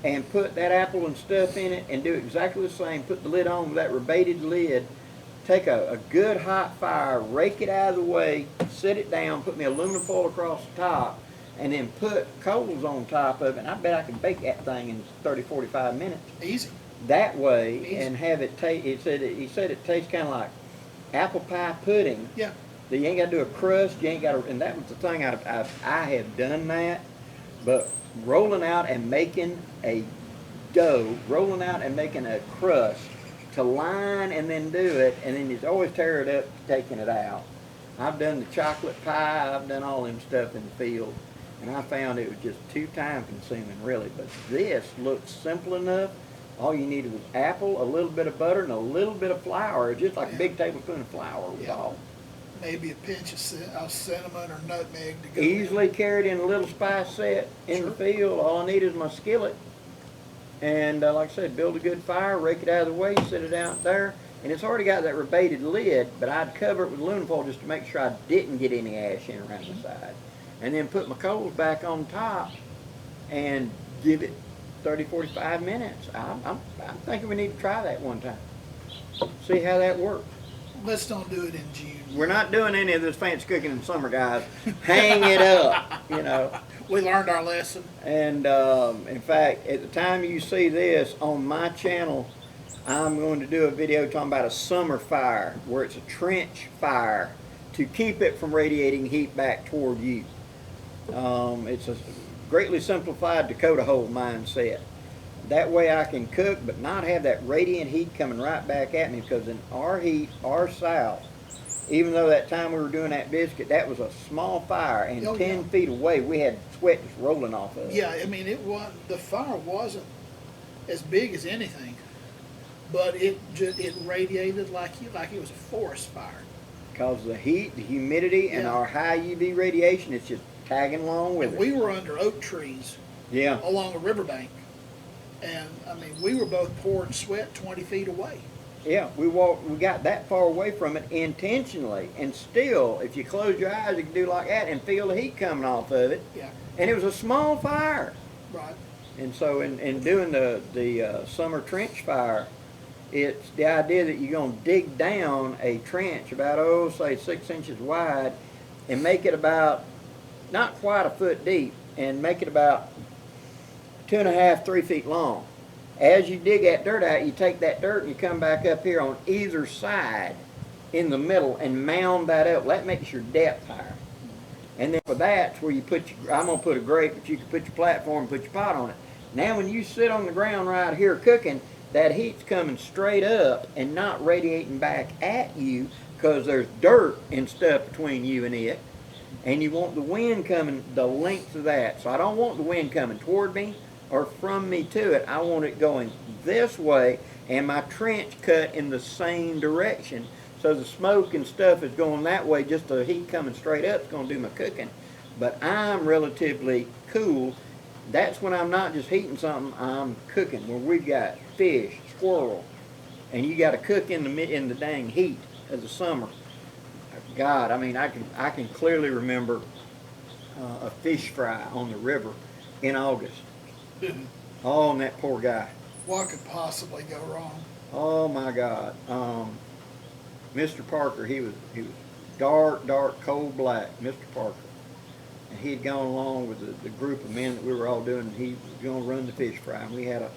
and put that apple and stuff in it and do exactly the same. Put the lid on with that rebated lid. Take a good hot fire, rake it out of the way, set it down, put me aluminum foil across the top, and then put coals on top of it. And I bet I could bake that thing in 30, 45 minutes. Easy. That way, Easy. and have it taste. He said it tastes kind of like apple pie pudding. Yeah. You ain't got to do a crust. You ain't got to, and that was the thing. I have done that, but rolling out and making a dough, rolling out and making a crust to line and then do it, and then you always tear it up, taking it out. I've done the chocolate pie. I've done all them stuff in the field, and I found it was just too time consuming, really. But this looked simple enough. All you needed was apple, a little bit of butter, and a little bit of flour, just like a big tablespoon of flour was Yeah. all. Maybe a pinch of cinnamon or nutmeg to go. Easily carried in a little spice set in the field. All I need is my skillet. And like I said, build a good fire, rake it out of the way, set it out there. And it's already got that rebated lid, but I'd cover it with aluminum foil just to make sure I didn't get any ash in around the side. And then put my coals back on top and give it 30, 45 minutes. I'm thinking we need to try that one time. See how that works. Let's don't do it in June. We're not doing any of this fancy cooking in summer, guys. Hang it up, you know. We learned our lesson. And in fact, at the time you see this on my channel, I'm going to do a video talking about a summer fire, where it's a trench fire to keep it from radiating heat back toward you. It's a greatly simplified Dakota hole mindset. That way I can cook but not have that radiant heat coming right back at me, because in our heat, our south, even though that time we were doing that biscuit, that was a small fire, and Oh, 10 yeah. feet away, we had sweat just rolling off of it. Yeah, I mean, the fire wasn't as big as anything, but it radiated like it was a forest fire. Because the heat, the humidity, and Yeah. our high UV radiation, it's just tagging along with And it. we were under oak trees Yeah. along a riverbank, and I mean, we were both pouring sweat 20 feet away. Yeah, we got that far away from it intentionally, and still, if you close your eyes, you can do like that and feel the heat coming off of it. Yeah, And it was a small fire. right. And so in doing the summer trench fire, it's the idea that you're going to dig down a trench about, say 6 inches wide, and make it about, not quite a foot deep, and make it about 2.5, 3 feet long. As you dig that dirt out, you take that dirt and you come back up here on either side in the middle and mound that up. That makes your depth higher. And then for that's where you put your, I'm going to put a grate, but you can put your platform and put your pot on it. Now when you sit on the ground right here cooking, that heat's coming straight up and not radiating back at you because there's dirt and stuff between you and it. And you want the wind coming the length of that. So I don't want the wind coming toward me or from me to it. I want it going this way and my trench cut in the same direction. So the smoke and stuff is going that way, just the heat coming straight up is going to do my cooking. But I'm relatively cool. That's when I'm not just heating something, I'm cooking. Where we've got fish, squirrel, and you got to cook in the dang heat of the summer. God, I mean, I can clearly remember a fish fry on the river in August. Oh, and that poor guy. What could possibly go wrong? Oh my God. Mr. Parker, he was dark, cold black, Mr. Parker. And he had gone along with the group of men that we were all doing. He was going to run the fish fry. And we had a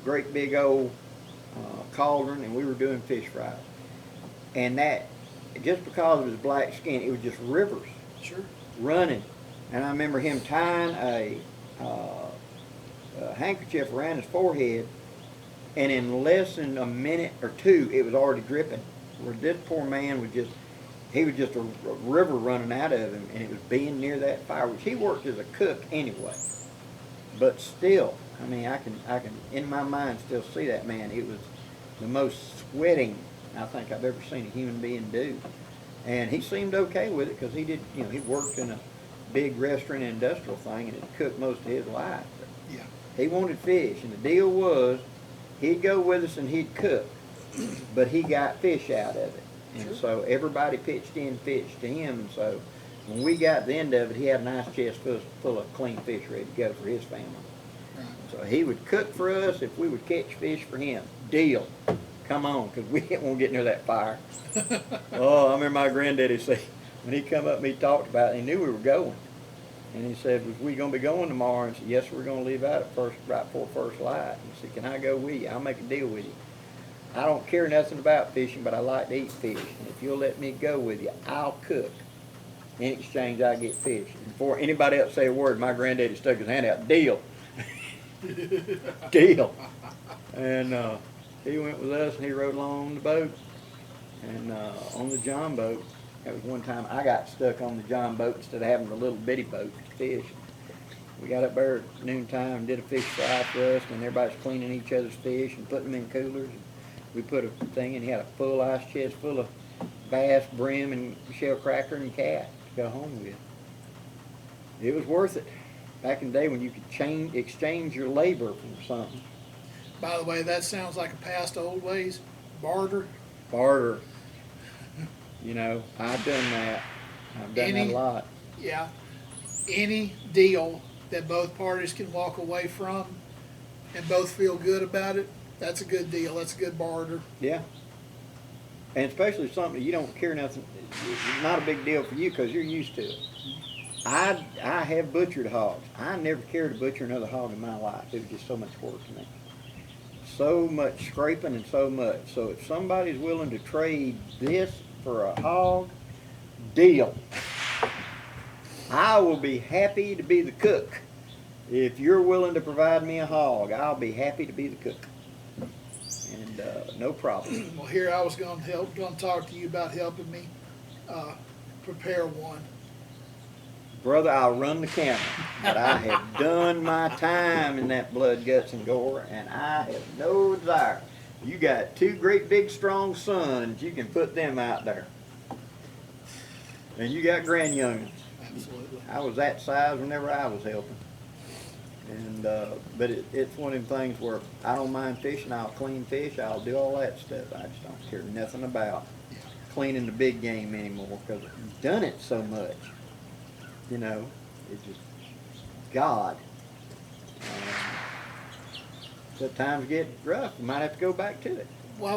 great big old cauldron, and we were doing fish fries. And that, just because of his black skin, it was just rivers Sure. running. And I remember him tying a handkerchief around his forehead, and in less than a minute or two, it was already dripping. Where this poor man was just, he was just a river running out of him, and it was being near that fire, which he worked as a cook anyway. But still, I mean, I can in my mind still see that man. It was the most sweating I think I've ever seen a human being do. And he seemed okay with it because he did, you know, he worked in a big restaurant industrial thing and had cooked most of his life. But Yeah. he wanted fish, and the deal was he'd go with us and he'd cook, but he got fish out of it. And Sure. so everybody pitched in fish to him, and so when we got the end of it, he had a nice chest full of clean fish ready to go for his family. Right. So he would cook for us if we would catch fish for him. Deal. Come on, because we didn't want to get near that fire. Oh, I remember my granddaddy say, when he come up and he talked about it, he knew we were going. And he said, was we going to be going tomorrow? And I said, yes, we're going to leave out at right before first light. And he said, can I go with you? I'll make a deal with you. I don't care nothing about fishing, but I like to eat fish. And if you'll let me go with you, I'll cook. In exchange, I get fish. And before anybody else say a word, my granddaddy stuck his hand out. Deal. Deal. And he went with us, and he rode along on the boat. And on the John boat, that was one time I got stuck on the John boat instead of having the little bitty boat to fish. We got up there at noontime and did a fish fry for us, and everybody's cleaning each other's fish and putting them in coolers. And we put a thing in, he had a full ice chest full of bass, brim, and shell cracker and cat to go home with. It was worth it. Back in the day when you could exchange your labor for something. By the way, that sounds like a past old ways. Barter. Barter. You know, I've done that. I've done that a lot. Yeah. Any deal that both parties can walk away from and both feel good about it, that's a good deal. That's a good barter. Yeah. And especially something that you don't care nothing, it's not a big deal for you because you're used to it. I have butchered hogs. I never cared to butcher another hog in my life. It was just so much work to me. So much scraping and so much. So if somebody's willing to trade this for a hog, deal. I will be happy to be the cook. If you're willing to provide me a hog, I'll be happy to be the cook. And no problem. Well, here I was going to talk to you about helping me prepare one. Brother, I'll run the camera, but I have done my time in that blood, guts, and gore, and I have no desire. You got two great big strong sons, you can put them out there. And you got grandyoungins. Absolutely. I was that size whenever I was helping. And but it's one of them things where I don't mind fishing, I'll clean fish, I'll do all that stuff. I just don't care nothing about cleaning the big game anymore because I've done it so much. You know, it's just God. So times get rough, you might have to go back to it. Well,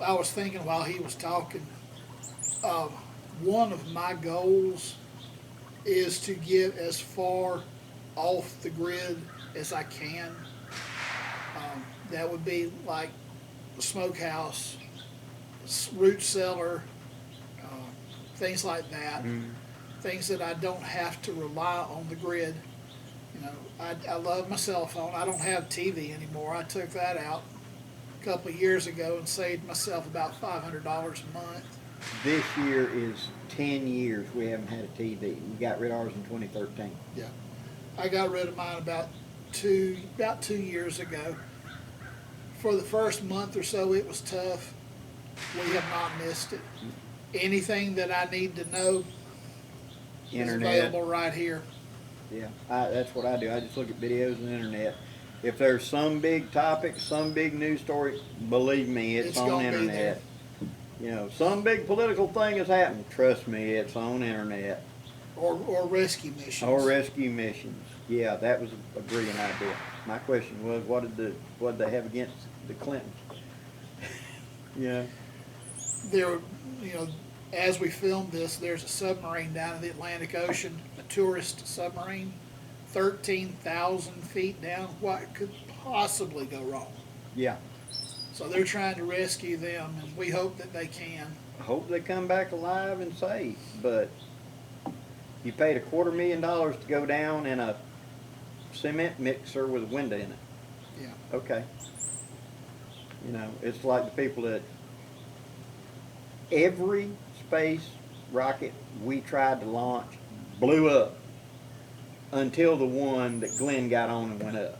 I was thinking while he was talking, one of my goals is to get as far off the grid as I can. That would be like the smokehouse, root cellar, things like that. Things that I don't have to rely on the grid. You know, I love my cell phone. I don't have TV anymore. I took that out a couple of years ago and saved myself about $500 a month. This year is 10 years we haven't had a TV. We got rid of ours in 2013. Yeah, I got rid of mine about two years ago. For the first month or so, it was tough. We have not missed it. Anything that I need to know is available right here. Yeah, that's what I do. I just look at videos on the internet. If there's some big topic, some big news story, believe me, it's on the internet. You know, some big political thing has happened. Trust me, it's on the internet. Or rescue missions. Or rescue missions. Yeah, that was a brilliant idea. My question was, what did they have against the Clintons? Yeah. There, you know, as we filmed this, there's a submarine down in the Atlantic Ocean, a tourist submarine, 13,000 feet down. What could possibly go wrong? Yeah. So they're trying to rescue them, and we hope that they can. I hope they come back alive and safe, but you paid $250,000 to go down in a cement mixer with a window in it. Yeah. Okay. You know, it's like the people that every space rocket we tried to launch blew up until the one that Glenn got on and went up.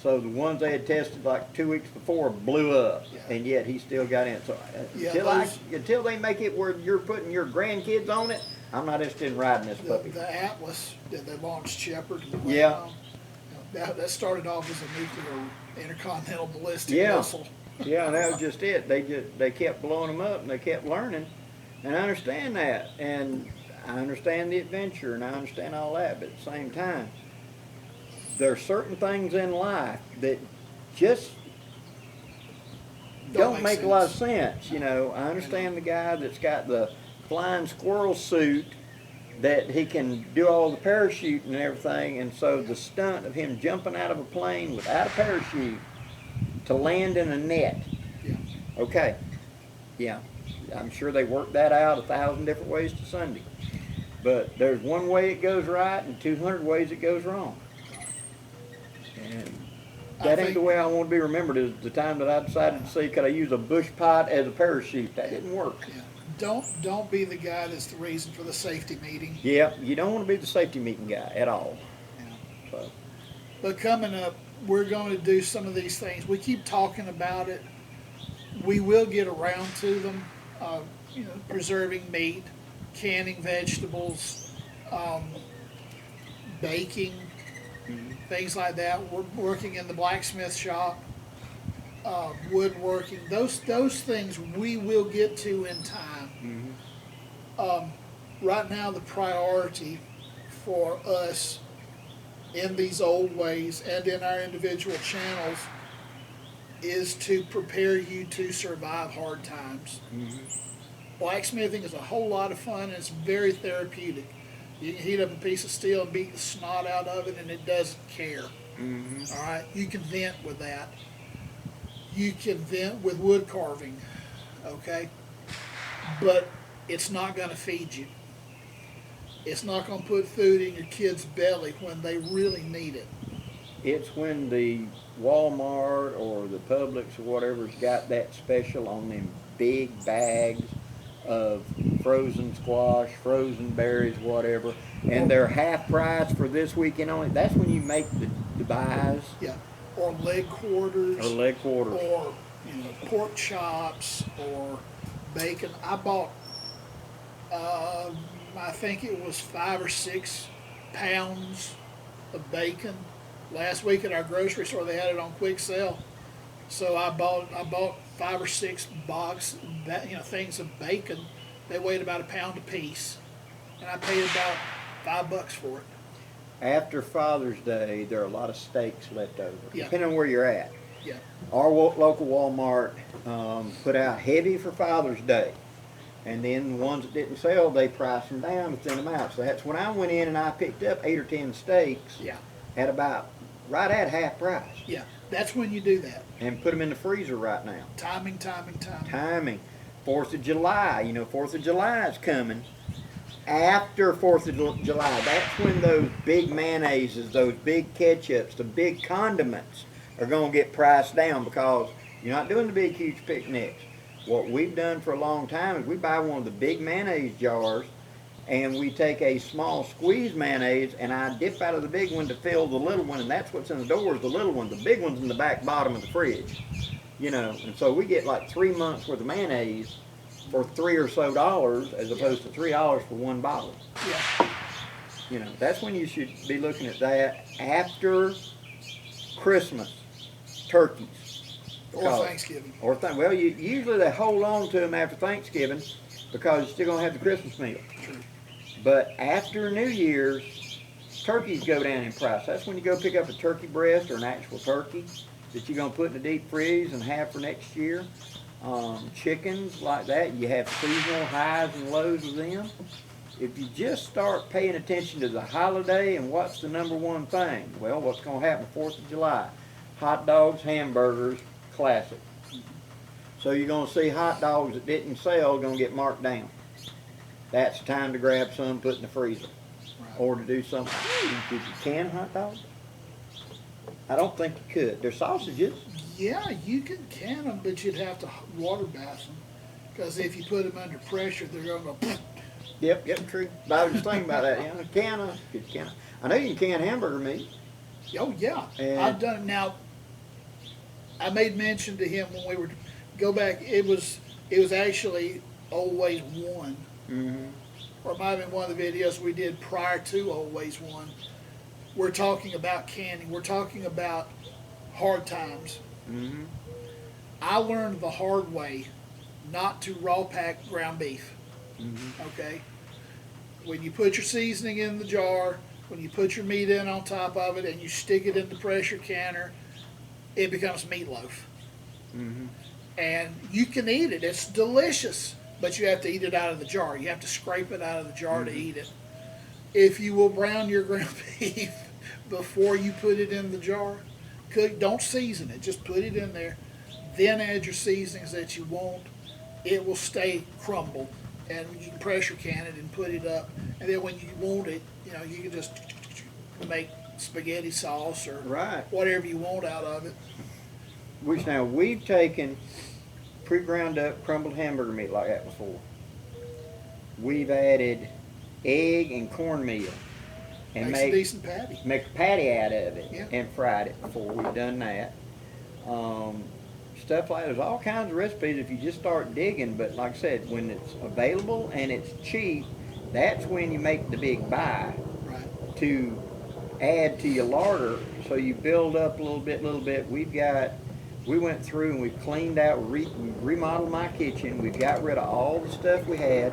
So the ones they had tested like 2 weeks before blew up, and yet he still got in. So until they make it where you're putting your grandkids on it, I'm not interested in riding this puppy. The Atlas that they launched Shepard. Yeah. That started off as a nuclear intercontinental ballistic missile. Yeah, that was just it. They kept blowing them up and they kept learning, and I understand that, and I understand the adventure, and I understand all that. But at the same time, there are certain things in life that just don't make a lot of sense. You know, I understand the guy that's got the flying squirrel suit that he can do all the parachuting and everything, and so the stunt of him jumping out of a plane without a parachute to land in a net. Yeah. Okay. Yeah. I'm sure they worked that out 1,000 different ways to Sunday. But there's one way it goes right and 200 ways it goes wrong. And that ain't the way I want to be remembered, is the time that I decided to see, could I use a BUSHPOT as a parachute? That didn't work. Yeah. Don't be the guy that's the reason for the safety meeting. Yeah, you don't want to be the safety meeting guy at all. Yeah. So. But coming up, we're going to do some of these things. We keep talking about it. We will get around to them. You know, preserving meat, canning vegetables, baking, things like that. We're working in the blacksmith shop, woodworking. Those things we will get to in time. Right now, the priority for us in these old ways and in our individual channels is to prepare you to survive hard times. Blacksmithing is a whole lot of fun, and it's very therapeutic. You can heat up a piece of steel and beat the snot out of it, and it doesn't care. All right, you can vent with that. You can vent with wood carving, okay? But it's not going to feed you. It's not going to put food in your kid's belly when they really need it. It's when the Walmart or the Publix or whatever's got that special on them big bags of frozen squash, frozen berries, whatever, and they're half price for this weekend only. That's when you make the buys. Yeah, or leg quarters. Or leg quarters. Or, pork chops or bacon. I bought, I think it was 5 or 6 pounds of bacon last week at our grocery store. They had it on quick sale, so I bought 5 or 6 things of bacon. They weighed about a pound a piece, and I paid about $5 for it. After Father's Day, there are a lot of steaks left over, Yeah. depending on where you're at. Yeah. Our local Walmart put out heavy for Father's Day, and then the ones that didn't sell, they priced them down to thin them out. So that's when I went in and I picked up 8 or 10 steaks Yeah. at about right at half price, Yeah. That's when you do that. and put them in the freezer right now. Timing. Timing. 4th of July, 4th of July is coming. After 4th of July, that's when those big mayonnaises, those big ketchups, the big condiments are going to get priced down, because you're not doing the big, huge picnics. What we've done for a long time is we buy one of the big mayonnaise jars, and we take a small squeeze mayonnaise, and I dip out of the big one to fill the little one, and that's what's in the door is the little one. The big one's in the back bottom of the fridge, and so we get like 3 months worth of mayonnaise for $3 or so, as opposed to $3 for one bottle. Yeah. That's when you should be looking at that. After Christmas, turkeys. Or Thanksgiving. Well, usually they hold on to them after Thanksgiving, because you're still going to have the Christmas meal. True. But after New Year's, turkeys go down in price. That's when you go pick up a turkey breast or an actual turkey that you're going to put in the deep freeze and have for next year. Chickens like that, you have seasonal highs and lows of them. If you just start paying attention to the holiday and what's the number one thing, well, what's going to happen 4th of July? Hot dogs, hamburgers, classic. So you're going to see hot dogs that didn't sell going to get marked down. That's the time to grab some, put in the freezer. Right. Or to do something. Could you can hot dogs? I don't think you could. They're sausages. Yeah, you can them, but you'd have to water bath them, because if you put them under pressure, they're going to go. Yep, true. But I was just thinking about that. I know you can can hamburger meat. Oh yeah, And I've done it. Now, I made mention to him when we were go back. It was actually Always One, or it might have been one of the videos we did prior to Always One. We're talking about canning. We're talking about hard times. I learned the hard way not to raw pack ground beef. Okay? When you put your seasoning in the jar, when you put your meat in on top of it and you stick it in the pressure canner, it becomes meatloaf. And you can eat it. It's delicious, but you have to eat it out of the jar. You have to scrape it out of the jar to eat it. If you will brown your ground beef before you put it in the jar, don't season it, just put it in there, then add your seasonings that you want. It will stay crumbled, and you can pressure can it and put it up, and then when you want it, you can just make spaghetti sauce or whatever you want out of it. Which now we've taken pre-ground up crumbled hamburger meat like that before. We've added egg and cornmeal and Makes a decent patty. Make a patty out of it, Yeah. and fried it before. We've done that. Stuff like there's all kinds of recipes if you just start digging. But like I said, when it's available and it's cheap, that's when you make the big buy to add to your larder. So you build up a little bit. We went through and we've cleaned out, we remodeled my kitchen. We've got rid of all the stuff we had,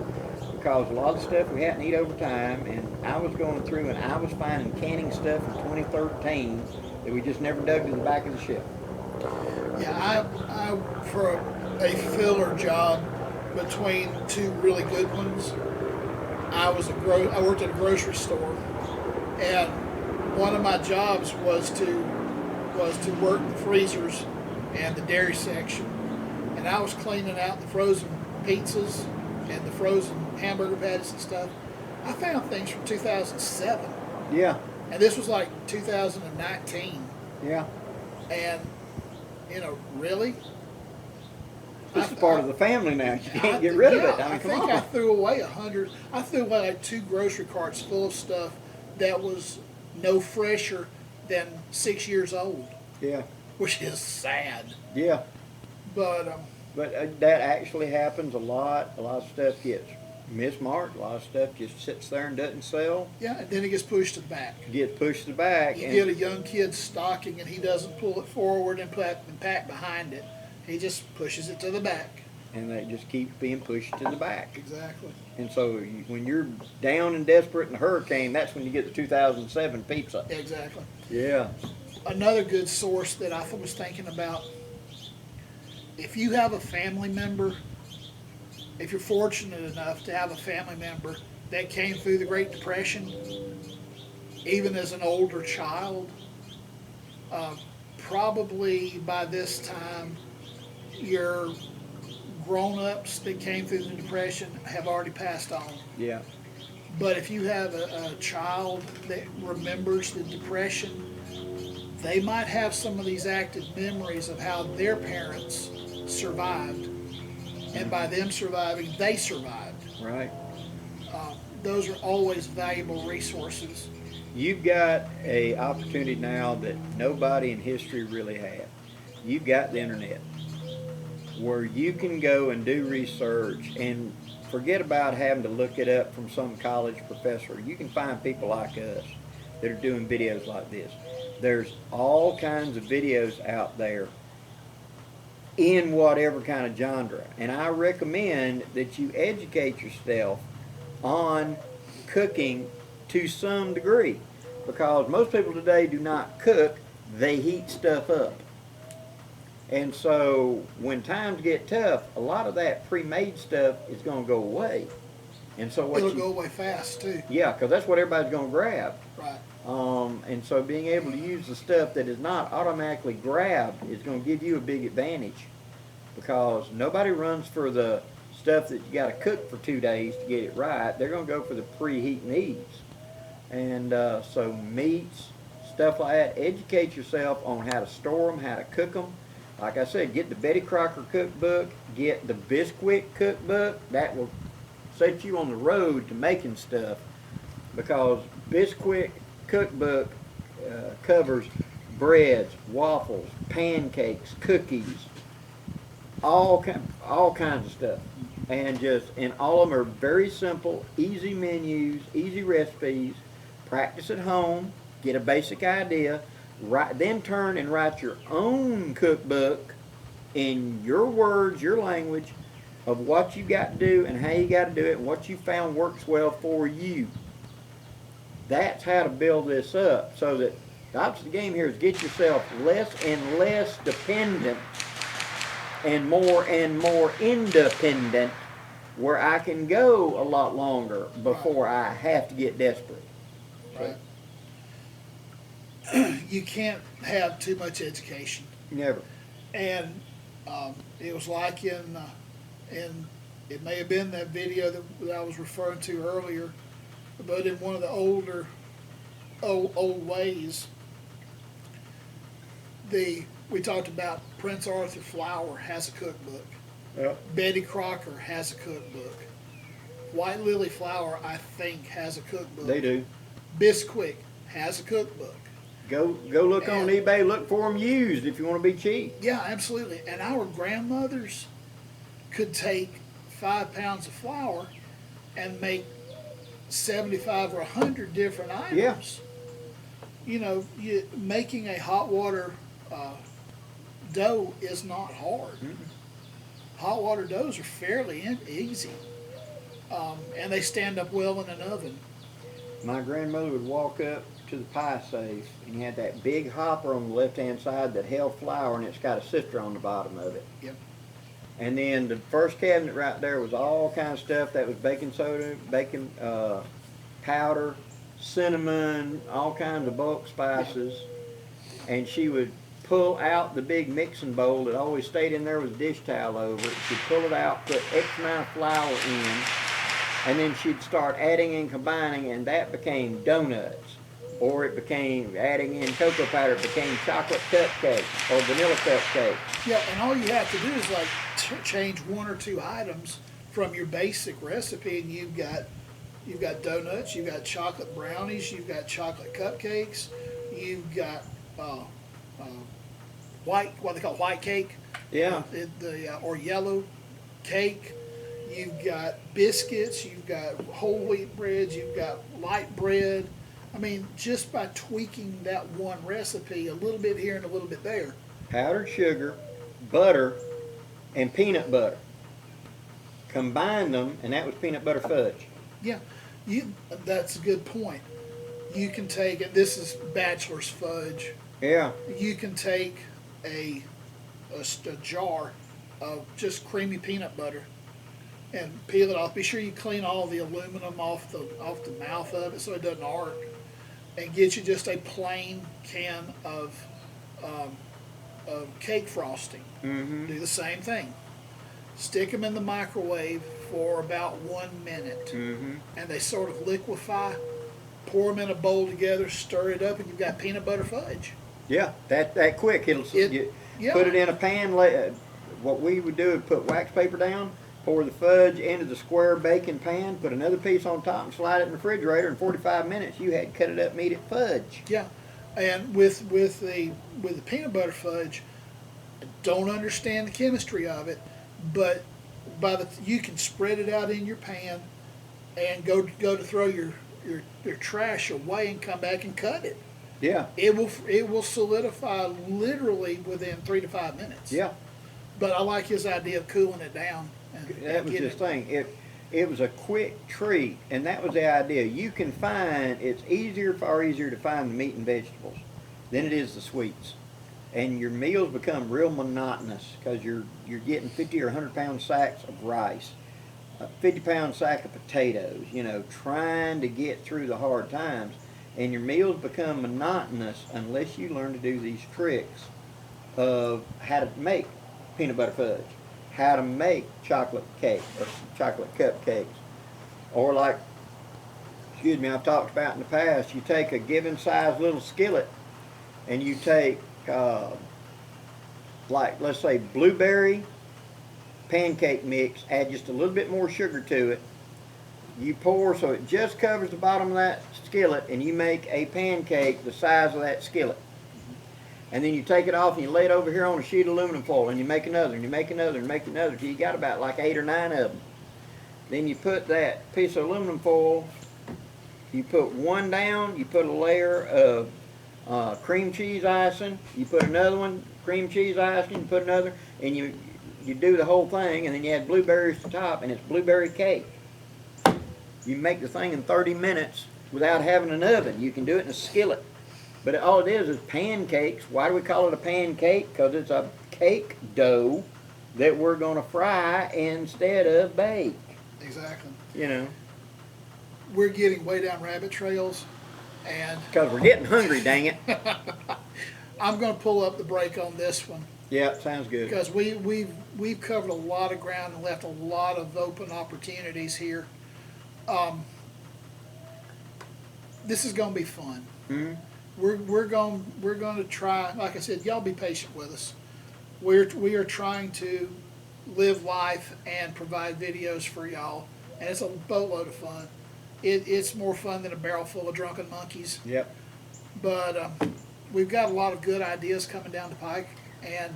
because a lot of stuff we hadn't eat over time, and I was going through and I was finding canning stuff from 2013 that we just never dug to the back of the shelf. Yeah, I for a filler job between 2 really good ones, I worked at a grocery store, and one of my jobs was to work the freezers and the dairy section, and I was cleaning out the frozen pizzas and the frozen hamburger patties and stuff. I found things from 2007. Yeah. And this was like 2019. Yeah. And, really? This is part of the family now. You can't get rid of it. I mean, come on. I threw away 100. I threw away like 2 grocery carts full of stuff that was no fresher than 6 years old. Yeah. Which is sad. Yeah. But that actually happens a lot. A lot of stuff gets mismarked. A lot of stuff just sits there and doesn't sell. yeah, and then it gets pushed to the back. Gets pushed to the back. You and get a young kid stocking and he doesn't pull it forward and pack behind it. He just pushes it to the back. and that just keeps being pushed to the back. Exactly. And so when you're down and desperate in a hurricane, that's when you get the 2007 pizza. Exactly. Yeah. Another good source that I was thinking about, if you have a family member, if you're fortunate enough to have a family member that came through the Great Depression, even as an older child, probably by this time your grown-ups that came through the Depression have already passed on. Yeah. But if you have a child that remembers the Depression, they might have some of these active memories of how their parents survived. And by them surviving, they survived. Right. Those are always valuable resources. You've got a opportunity now that nobody in history really had. You've got the internet, where you can go and do research and forget about having to look it up from some college professor. You can find people like us that are doing videos like this. There's all kinds of videos out there in whatever kind of genre. And I recommend that you educate yourself on cooking to some degree, because most people today do not cook, they heat stuff up. And so when times get tough, a lot of that pre-made stuff is going to go away. And so It'll go away fast too. Yeah, because that's what everybody's going to grab. Right. And so being able to use the stuff that is not automatically grabbed is going to give you a big advantage, because nobody runs for the stuff that you got to cook for 2 days to get it right. They're going to go for the preheat needs. And so meats, stuff like that, educate yourself on how to store them, how to cook them. Like I said, get the Betty Crocker cookbook, get the Bisquick cookbook. That will set you on the road to making stuff, because Bisquick cookbook covers breads, waffles, pancakes, cookies, all kinds of stuff. And all of them are very simple, easy menus, easy recipes. Practice at home, get a basic idea, then turn and write your own cookbook in your words, your language, of what you got to do and how you got to do it and what you found works well for you. That's how to build this up, so that the opposite of the game here is get yourself less and less dependent and more independent, where I can go a lot longer before I have to get desperate. Right. You can't have too much education. Never. And it was like in it may have been that video that I was referring to earlier, but in one of the older old Wayz, we talked about Prince Arthur Flour has a cookbook. Yep. Betty Crocker has a cookbook. White Lily Flour, I think, has a cookbook. They do. Bisquick has a cookbook. Go look on eBay, look for them used if you want to be cheap. Yeah, absolutely. And our grandmothers could take 5 pounds of flour and make 75 or 100 different items. Yeah. You know, making a hot water dough is not hard. Mm-mm. Hot water doughs are fairly easy, and they stand up well in an oven. My grandmother would walk up to the pie safe, and you had that big hopper on the left-hand side that held flour, and it's got a sifter on the bottom of it. Yep. And then the first cabinet right there was all kinds of stuff. That was baking soda, baking powder, cinnamon, all kinds of bulk spices. And she would pull out the big mixing bowl that always stayed in there with a dish towel over it. She'd pull it out, put X amount of flour in, and then she'd start adding and combining, and that became donuts. Or it became, adding in cocoa powder, it became chocolate cupcakes or vanilla cupcakes. Yeah, and all you have to do is like change one or two items from your basic recipe, and you've got donuts, you've got chocolate brownies, you've got chocolate cupcakes, you've got white, what they call white cake, Yeah. Or yellow cake. You've got biscuits, you've got whole wheat breads, you've got light bread. I mean, just by tweaking that one recipe a little bit here and a little bit there. Powdered sugar, butter, and peanut butter. Combine them, and that was peanut butter fudge. Yeah, that's a good point. You can take it. This is bachelor's fudge. Yeah. You can take a jar of just creamy peanut butter and peel it off. Be sure you clean all the aluminum off the mouth of it so it doesn't arc. And get you just a plain can of cake frosting. Mm-hmm. Do the same thing. Stick them in the microwave for about 1 minute. Mm-hmm. And they sort of liquefy. Pour them in a bowl together, stir it up, and you've got peanut butter fudge. Yeah, that quick. You put it in a pan. What we would do is put wax paper down, pour the fudge into the square baking pan, put another piece on top, and slide it in the refrigerator. In 45 minutes, you had cut it up and eat it fudge. Yeah, and with the peanut butter fudge, I don't understand the chemistry of it, but you can spread it out in your pan, and go to throw your trash away and come back and cut it. Yeah. It will solidify literally within 3 to 5 minutes. Yeah. But I like his idea of cooling it down. That was his thing. It was a quick treat, and that was the idea. You can find, it's far easier to find the meat and vegetables than it is the sweets. And your meals become real monotonous because you're getting 50 or 100 pound sacks of rice, a 50 pound sack of potatoes, trying to get through the hard times. And your meals become monotonous unless you learn to do these tricks of how to make peanut butter fudge, how to make chocolate cake or chocolate cupcakes, or like, I've talked about in the past, you take a given size little skillet and you take, like, let's say blueberry pancake mix, add just a little bit more sugar to it. You pour so it just covers the bottom of that skillet, and you make a pancake the size of that skillet. And then you take it off and you lay it over here on a sheet of aluminum foil, and you make another, and you make another, and make another, till you got about like 8 or 9 of them. Then you put that piece of aluminum foil, you put one down, you put a layer of cream cheese icing, you put another one, cream cheese icing, you put another, and you do the whole thing, and then you add blueberries to the top, and it's blueberry cake. You make the thing in 30 minutes without having an oven. You can do it in a skillet. But all it is pancakes. Why do we call it a pancake? Because it's a cake dough that we're going to fry instead of bake. Exactly. We're getting way down rabbit trails, and because we're getting hungry, dang it. I'm going to pull up the brake on this one. Yeah, sounds good. Because we've covered a lot of ground and left a lot of open opportunities here. This is going to be fun. Mm-hmm. We're going to try. Like I said, y'all be patient with us. We are trying to live life and provide videos for y'all, and it's a boatload of fun. It's more fun than a barrel full of drunken monkeys. Yep. But we've got a lot of good ideas coming down the pike, and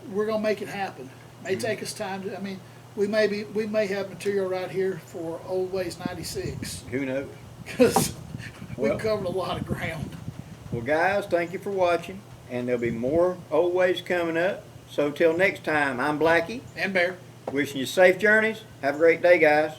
we're going to make it happen. It may take us time to. I mean, we may have material right here for Old Wayz 96. Who knows? Because we've covered a lot of ground. Well, guys, thank you for watching, and there'll be more Old Wayz coming up. So till next time, I'm Blackie. And Bear. Wishing you safe journeys. Have a great day, guys.